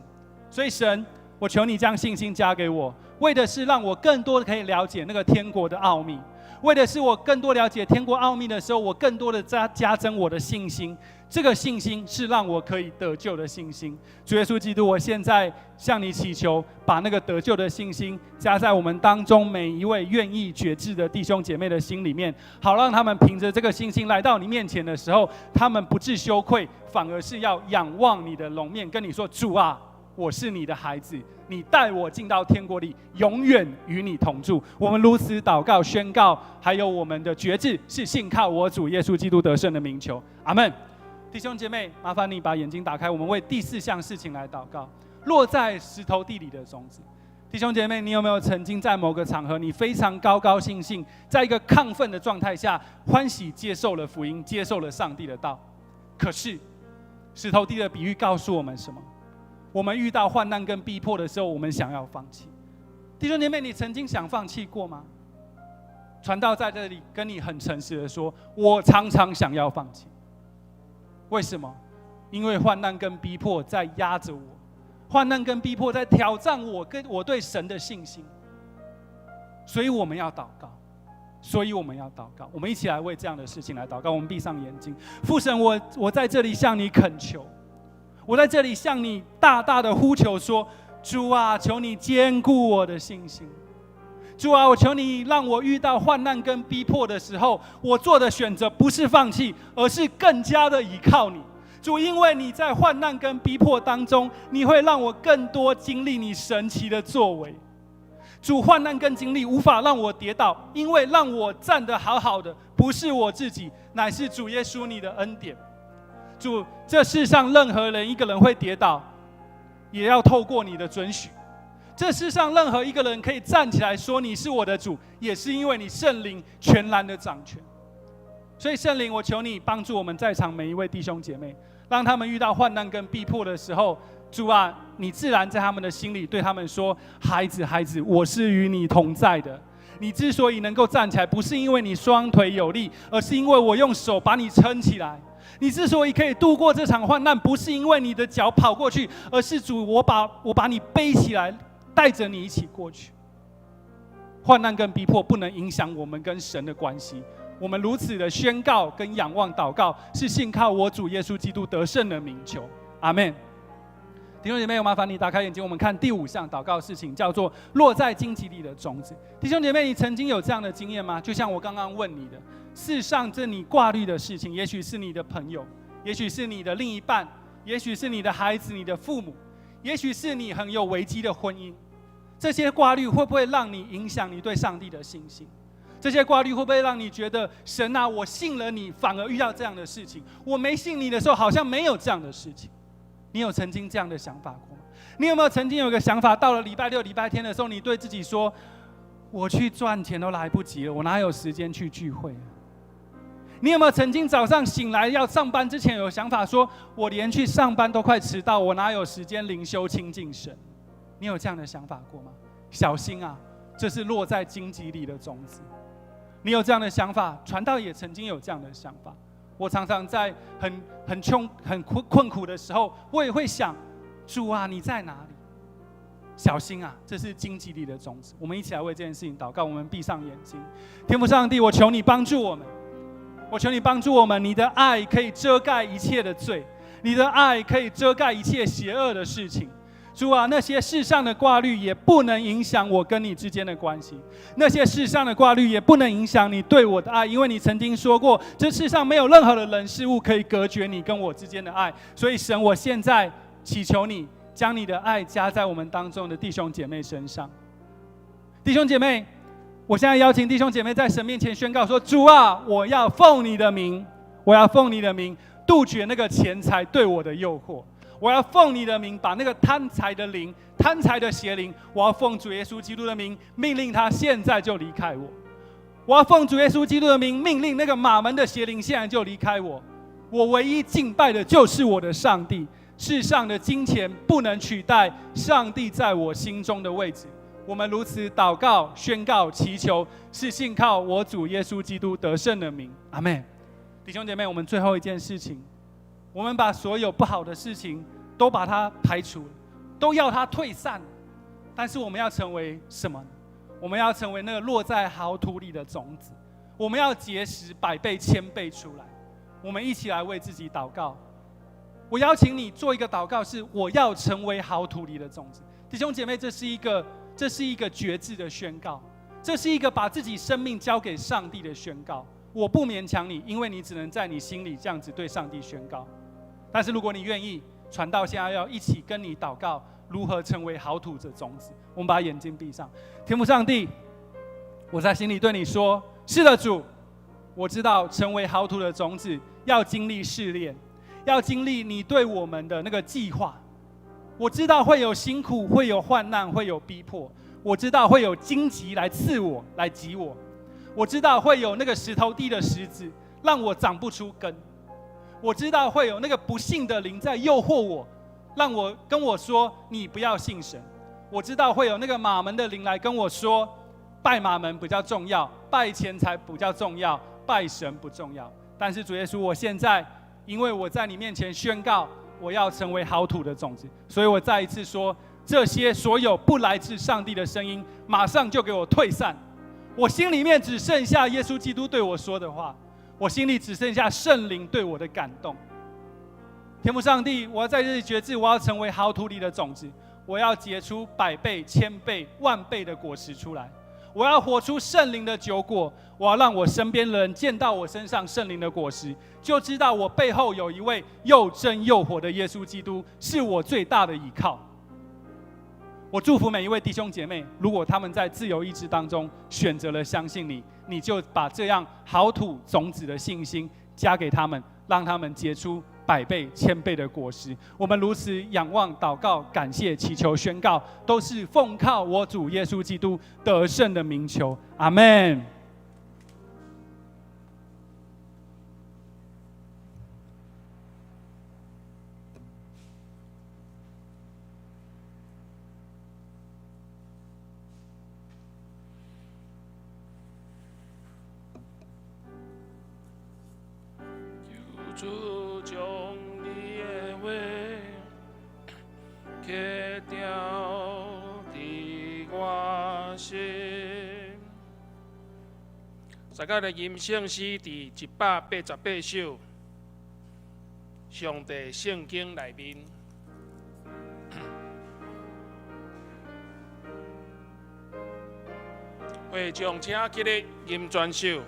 所以神，我求你将信心加给我，为的是让我更多的可以了解那个天国的奥秘，为的是我更多了解天国奥秘的时候，我更多的加增我的信心。这个信心是让我可以得救的信心。主耶稣基督，我现在向你祈求，把那个得救的信心加在我们当中每一位愿意决志的弟兄姐妹的心里面，好让他们凭着这个信心来到你面前的时候，他们不致羞愧，反而是要仰望你的容面，跟你说：主啊，我是你的孩子，你带我进到天国里，永远与你同住。我们如此祷告宣告，还有我们的决志是信靠我主耶稣基督得胜的名求，阿们。弟兄姐妹，麻烦你把眼睛打开，我们为第4项事情来祷告。落在石头地里的种子。弟兄姐妹，你有没有曾经在某个场合，你非常高高兴兴，在一个亢奋的状态下，欢喜接受了福音，接受了上帝的道？可是石头地的比喻告诉我们什么？我们遇到患难跟逼迫的时候，我们想要放弃。弟兄姐妹，你曾经想放弃过吗？传道在这里跟你很诚实的说，我常常想要放弃。为什么？因为患难跟逼迫在压着我，患难跟逼迫在挑战我跟我对神的信心。所以我们要祷告，我们一起来为这样的事情来祷告。我们闭上眼睛，父神，我在这里向你恳求，我在这里向你大大的呼求说：主啊，求你坚固我的信心。主啊，我求你让我遇到患难跟逼迫的时候，我做的选择不是放弃，而是更加的依靠你。主，因为你在患难跟逼迫当中，你会让我更多经历你神奇的作为。主，患难跟经历无法让我跌倒，因为让我站得好好的不是我自己，乃是主耶稣你的恩典。主，这世上任何人一个人会跌倒，也要透过你的准许。这世上任何一个人可以站起来说你是我的主，也是因为你圣灵全然的掌权。所以圣灵，我求你帮助我们在场每一位弟兄姐妹，让他们遇到患难跟逼迫的时候，主啊，你自然在他们的心里对他们说：孩子，孩子，我是与你同在的。你之所以能够站起来，不是因为你双腿有力，而是因为我用手把你撑起来。你之所以可以度过这场患难，不是因为你的脚跑过去，而是主，我把你背起来，带着你一起过去。患难跟逼迫不能影响我们跟神的关系。我们如此的宣告跟仰望祷告，是信靠我主耶稣基督得胜的名求。阿们。弟兄姐妹，我麻烦你打开眼睛，我们看第5项祷告事情，叫做落在荆棘里的种子。弟兄姐妹，你曾经有这样的经验吗？就像我刚刚问你的，世上这你挂虑的事情，也许是你的朋友，也许是你的另一半，也许是你的孩子、你的父母，也许是你很有危机的婚姻。这些挂虑会不会让你影响你对上帝的信心？这些挂虑会不会让你觉得神啊，我信了你，反而遇到这样的事情？我没信你的时候，好像没有这样的事情。你有曾经这样的想法过吗？你有没有曾经有个想法，到了礼拜六、礼拜天的时候，你对自己说：我去赚钱都来不及了，我哪有时间去聚会？你有没有曾经早上醒来要上班之前有想法说：我连去上班都快迟到，我哪有时间灵修亲近神？你有这样的想法过吗？小心啊，这是落在荆棘里的种子。你有这样的想法，传道也曾经有这样的想法。我常常在很穷、很困苦的时候，我也会想：主啊，你在哪里？小心啊，这是荆棘里的种子。我们一起来为这件事情祷告。我们闭上眼睛，天父上帝，我求你帮助我们，我求你帮助我们。你的爱可以遮盖一切的罪，你的爱可以遮盖一切邪恶的事情。主啊，那些世上的挂虑也不能影响我跟你之间的关系，那些世上的挂虑也不能影响你对我的爱，因为你曾经说过，这世上没有任何的人事物可以隔绝你跟我之间的爱。所以神，我现在祈求你将你的爱加在我们当中的弟兄姐妹身上。弟兄姐妹，我现在邀请弟兄姐妹在神面前宣告说：主啊，我要奉你的名，我要奉你的名杜绝那个钱财对我的诱惑。我要奉你的名，把那个贪财的灵、贪财的邪灵，我要奉主耶稣基督的名，命令他现在就离开我。我要奉主耶稣基督的名，命令那个马门的邪灵现在就离开我。我唯一敬拜的就是我的上帝，世上的金钱不能取代上帝在我心中的位置。我们如此祷告、宣告、祈求，是信靠我主耶稣基督得胜的名。阿们。弟兄姐妹，我们最后一件事情，我们把所有不好的事情都把它排除，都要它退散。但是我们要成为什么呢？我们要成为那个落在好土里的种子，我们要结实100倍、1000倍出来。我们一起来为自己祷告。我邀请你做一个祷告，是我要成为好土里的种子。弟兄姐妹，这是一个决志的宣告，这是一个把自己生命交给上帝的宣告。我不勉强你，因为你只能在你心里这样子对上帝宣告。但是如果你愿意，传道现在要一起跟你祷告，如何成为好土的种子。我们把眼睛闭上。天父上帝，我在心里对你说：是的，主，我知道成为好土的种子要经历试炼，要经历你对我们的那个计划。我知道会有辛苦，会有患难，会有逼迫。我知道会有荆棘来刺我，来击我。我知道会有那个石头地的石子，让我长不出根。我知道会有那个不信的灵在诱惑我，让我跟我说你不要信神。我知道会有那个马门的灵来跟我说，拜马门比较重要，拜钱财比较重要，拜神不重要。但是主耶稣，我现在因为我在你面前宣告，我要成为好土的种子，所以我再一次说，这些所有不来自上帝的声音，马上就给我退散。我心里面只剩下耶稣基督对我说的话，我心里只剩下圣灵对我的感动。天父上帝，我要在这里决志，我要成为好土里的种子，我要结出100倍、1000倍、10000倍的果实出来。我要活出圣灵的9果，我要让我身边的人见到我身上圣灵的果实，就知道我背后有一位又真又活的耶稣基督，是我最大的依靠。我祝福每一位弟兄姐妹，如果他们在自由意志当中选择了相信你，你就把这样好土种子的信心加给他们，让他们结出100倍、1000倍的果实。我们如此仰望、祷告、感谢、祈求、宣告，都是奉靠我主耶稣基督得胜的名求。阿们。主将你的话刻掉伫我心。大家的人生诗第188首，上帝圣经内面。会众请起立吟全首。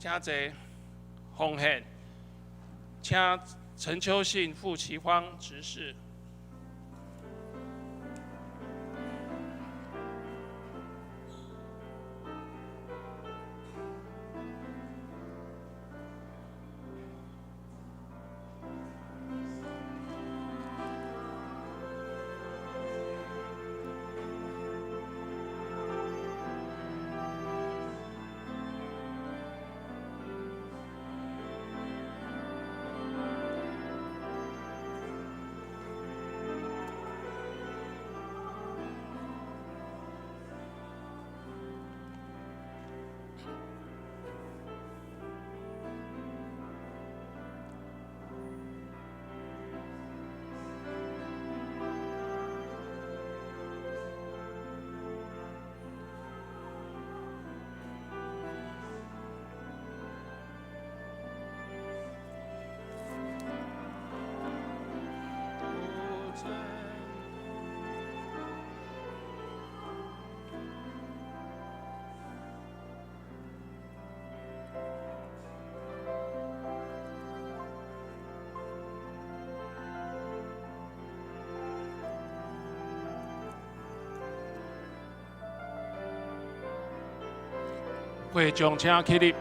请坐，奉献，请陈秋信、傅其芳执事。会众请起立。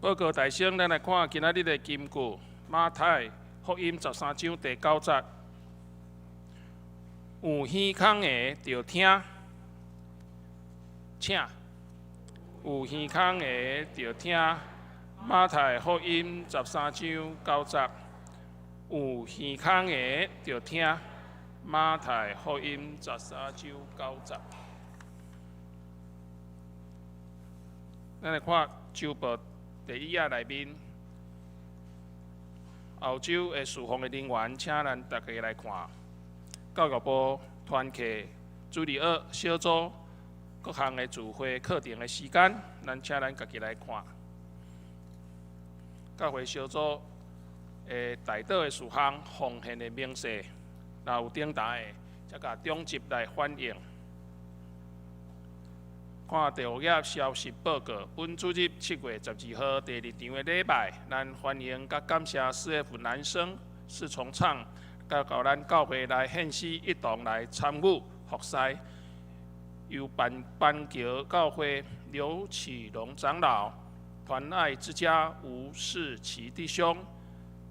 报告大圣，咱来看今仔日的金句，马太福音13章第9节。有耳孔的就听，请。有耳孔的就听。马太福音13章9节。有耳孔的就听。马太福音13章9节。咱来看周报。第一页内面，澳洲的侍奉的人员，请咱大家来看教育部团契主日学小组各项的聚会课程的时间，请咱家己来看。教会小组的大岛的事项奉献的明细，若有顶答的，则甲中级来反映。看第5页消息报告，本主日7月12号第2场的礼拜，咱欢迎甲感谢4F 男生4重唱，到咱教会来献诗，一同来参与服侍。由板桥教会刘启龙长老、团爱之家吴世奇弟兄、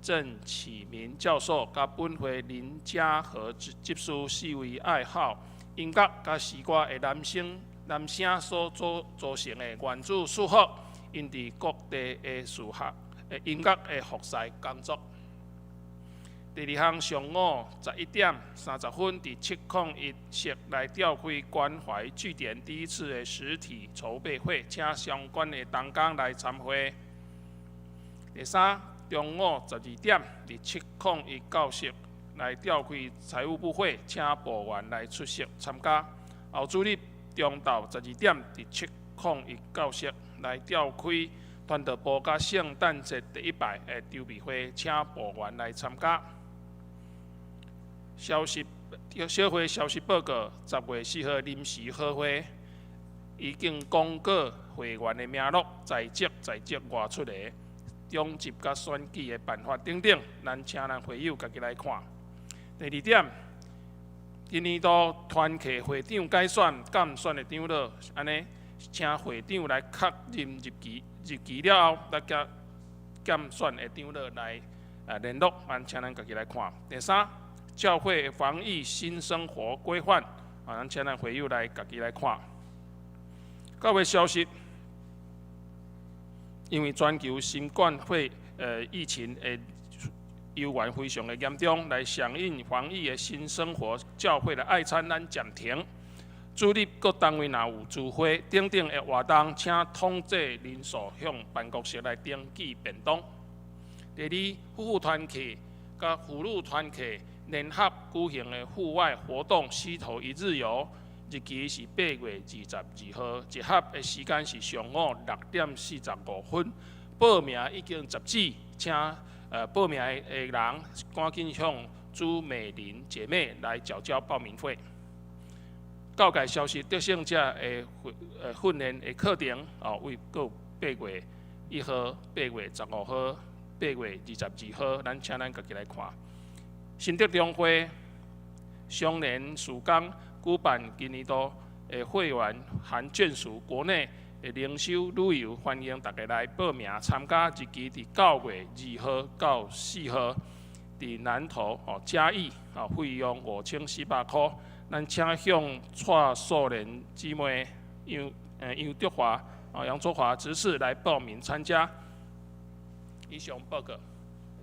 郑启明教授，甲本会林家和执事4位爱好音乐甲诗歌的男性所组成的原子数学，因伫各地的数学、音乐的服侍工作。第2项上午11点30分，伫701室来召开关怀据点第1次的实体筹备会，请相关的同工来参会。第3，中午12点伫701教室来召开财务部会，请部员来出席参加。后主日中昼12点伫701教室来召开传道部甲圣诞节第1摆的筹备会，请部员来参加。小会消息报告：10月4号临时好会已经公告会员的名录、在职外出的中级甲选举的办法等等，请咱会友家己来看。第2点。今年度团契会长改选、监选的长老，安尼，请会长来确认入期了后，来甲监选的长老来联络，请咱家己来看。第3，教会防疫新生活规范，请咱会友来家己来看。教会消息，因为全球新冠疫情的忧患非常的严重，来响应防疫的新生活，教会的爱餐咱暂停。主日各单位若有聚会等等的活动，请统计人数向办公室来登记便当。第2，夫妇团契甲妇女团契联合举行的户外活动溪头一日游，日期是8月22号，集合的时间是上午6点45分。报名已经截止，请报名的人赶紧向朱美玲姐妹来缴交报名费。教界消息，得胜者的训练的课程为到8月1号、8月15号、8月22号，请咱家己来看。新德中会相连曙光举办今年度的会员含眷属国内的灵修旅游，欢迎大家来报名参加。日期伫9月2号到4号，伫南投嘉义，费用5400块。咱请向蔡素莲姊妹、杨卓华、杨卓华执事来报名参加。以上报告，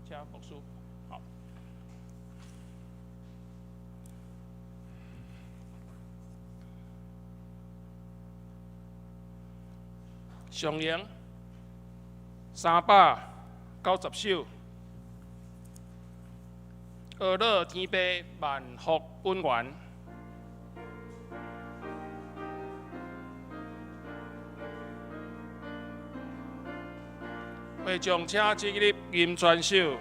请牧师。好。上营390首，俄勒天父万福本源。会将请这粒吟传首。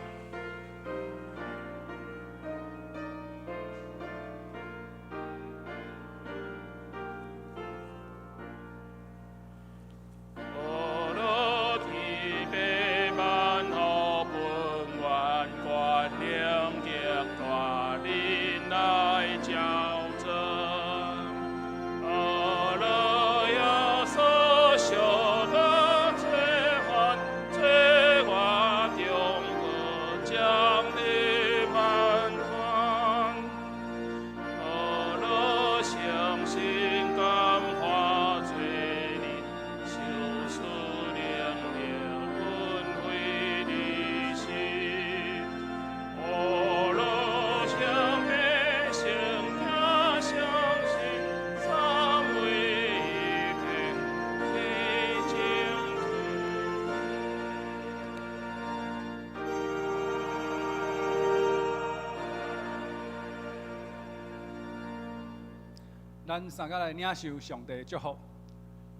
咱三个来领受上帝的祝福。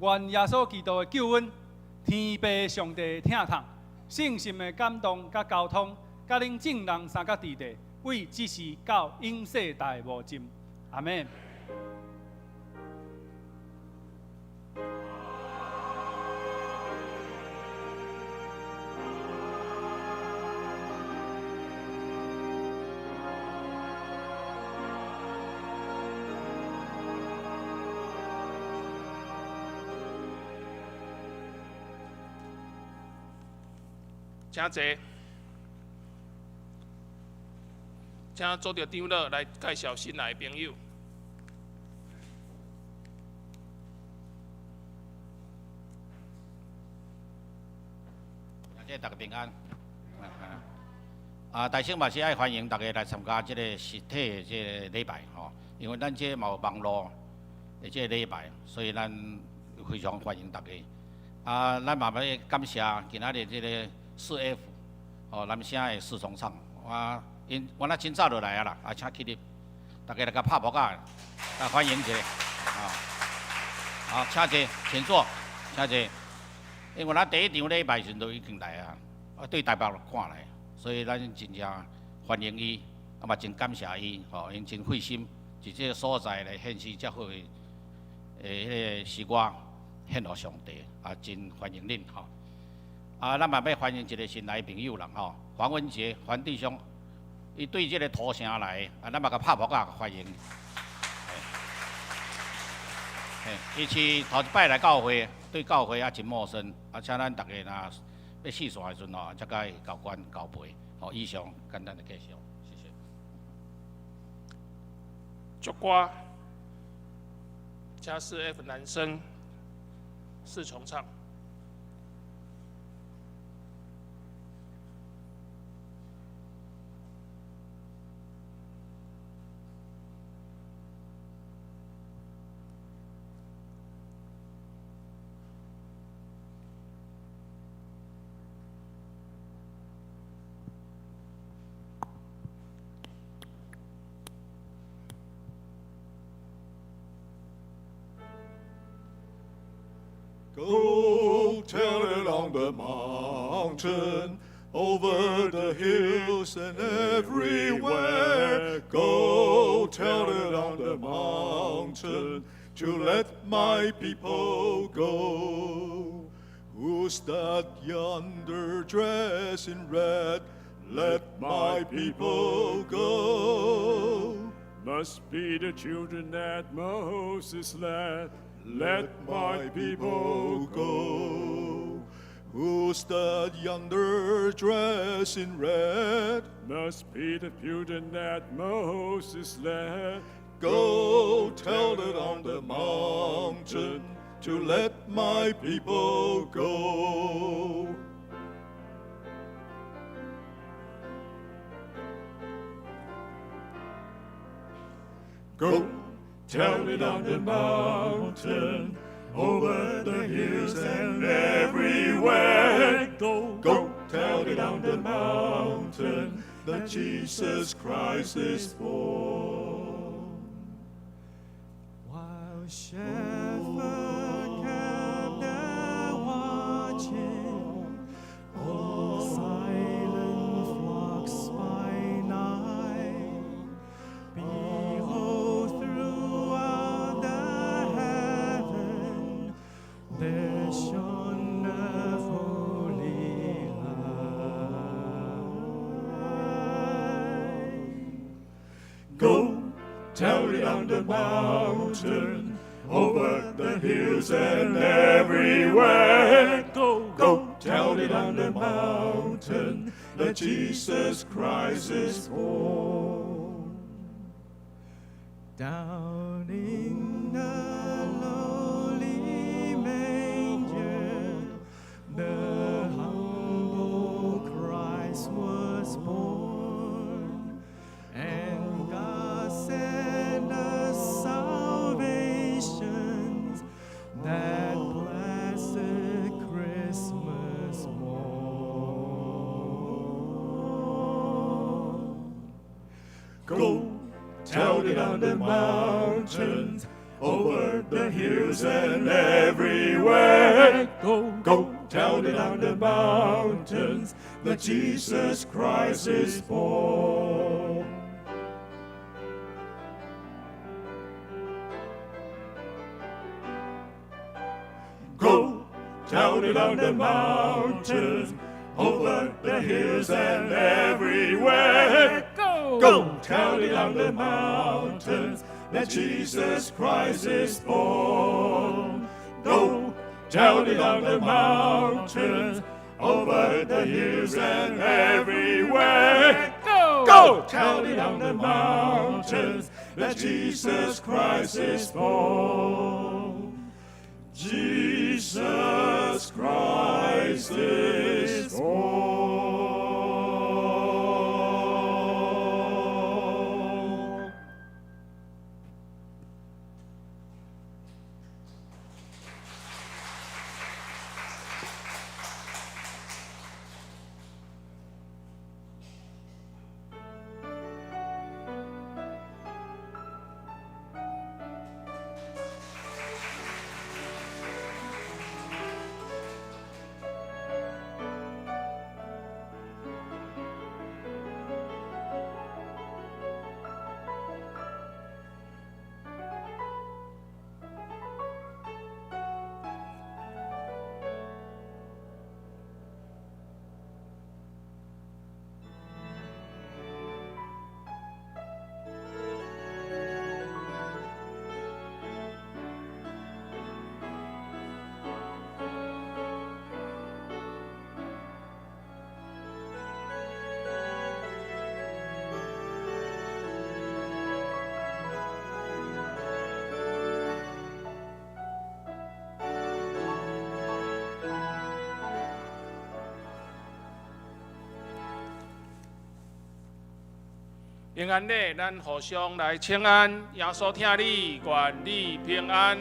愿耶稣基督的救恩、天父上帝的疼痛、圣心的感动甲交通，甲恁众人三角地地，为即时到永世代无尽。阿门。请坐，请做着长老来介绍新来的朋友。谢谢大家平安。大圣嘛是爱欢迎大家来参加这个实体的这个礼拜吼，因为咱这嘛有网络的这个礼拜，所以咱非常欢迎大家。咱嘛要感谢今仔日这个4F 男声的四重唱，我那真早就来啊啦，请起立，大家来甲拍幕啊，欢迎一下，好，请坐，请坐，请坐。因为咱第一场礼拜时都已经来啊，对台北看来，所以咱真正欢迎伊，嘛真感谢伊，因真费心，伫这个所在来献示遮好的迄个诗歌，献予上帝，真欢迎恁吼。咱嘛要欢迎一个新来的朋友啦吼，黄文杰黄弟兄，伊对这个土城来，咱嘛甲拍幕啊欢迎。伊是头一摆来教会，对教会也真陌生，请咱大家若要细算的时阵才甲伊交关交陪。以上简单的介绍，谢谢。祝歌，加4F 男生四重唱。Go tell it on the mountain, over the hills and everywhere. Go tell it on the mountain, to let my people go. Who's that yonder dressed in red? Let my people go. Must be the children that Moses led. Let my people go. Who's that yonder dressed in red? Must be the children that Moses led. Go tell it on the mountain, to let my people go. Go tell it on the mountain, over the hills and everywhere. Go tell it on the mountain that Jesus Christ is born. While shepherd kept there watching, all silent flocks by night, behold, throughout the heaven there shone a holy light. Go tell it on the mountain, over the hills and everywhere. Go tell it on the mountain that Jesus Christ is born. Down in the lowly manger, the humble Christ was born, and God sent us salvations that blessed Christmas morn. Go tell it on the mountains, over the hills and everywhere. Go tell it on the mountains that Jesus Christ is born. Go tell it on the mountains, over the hills and everywhere. Go tell it on the mountains that Jesus Christ is born. Go tell it on the mountains, over the hills and everywhere. Go tell it on the mountains that Jesus Christ is born. Jesus Christ is born.平安日，咱互相来请安，耶稣听你，愿你平安。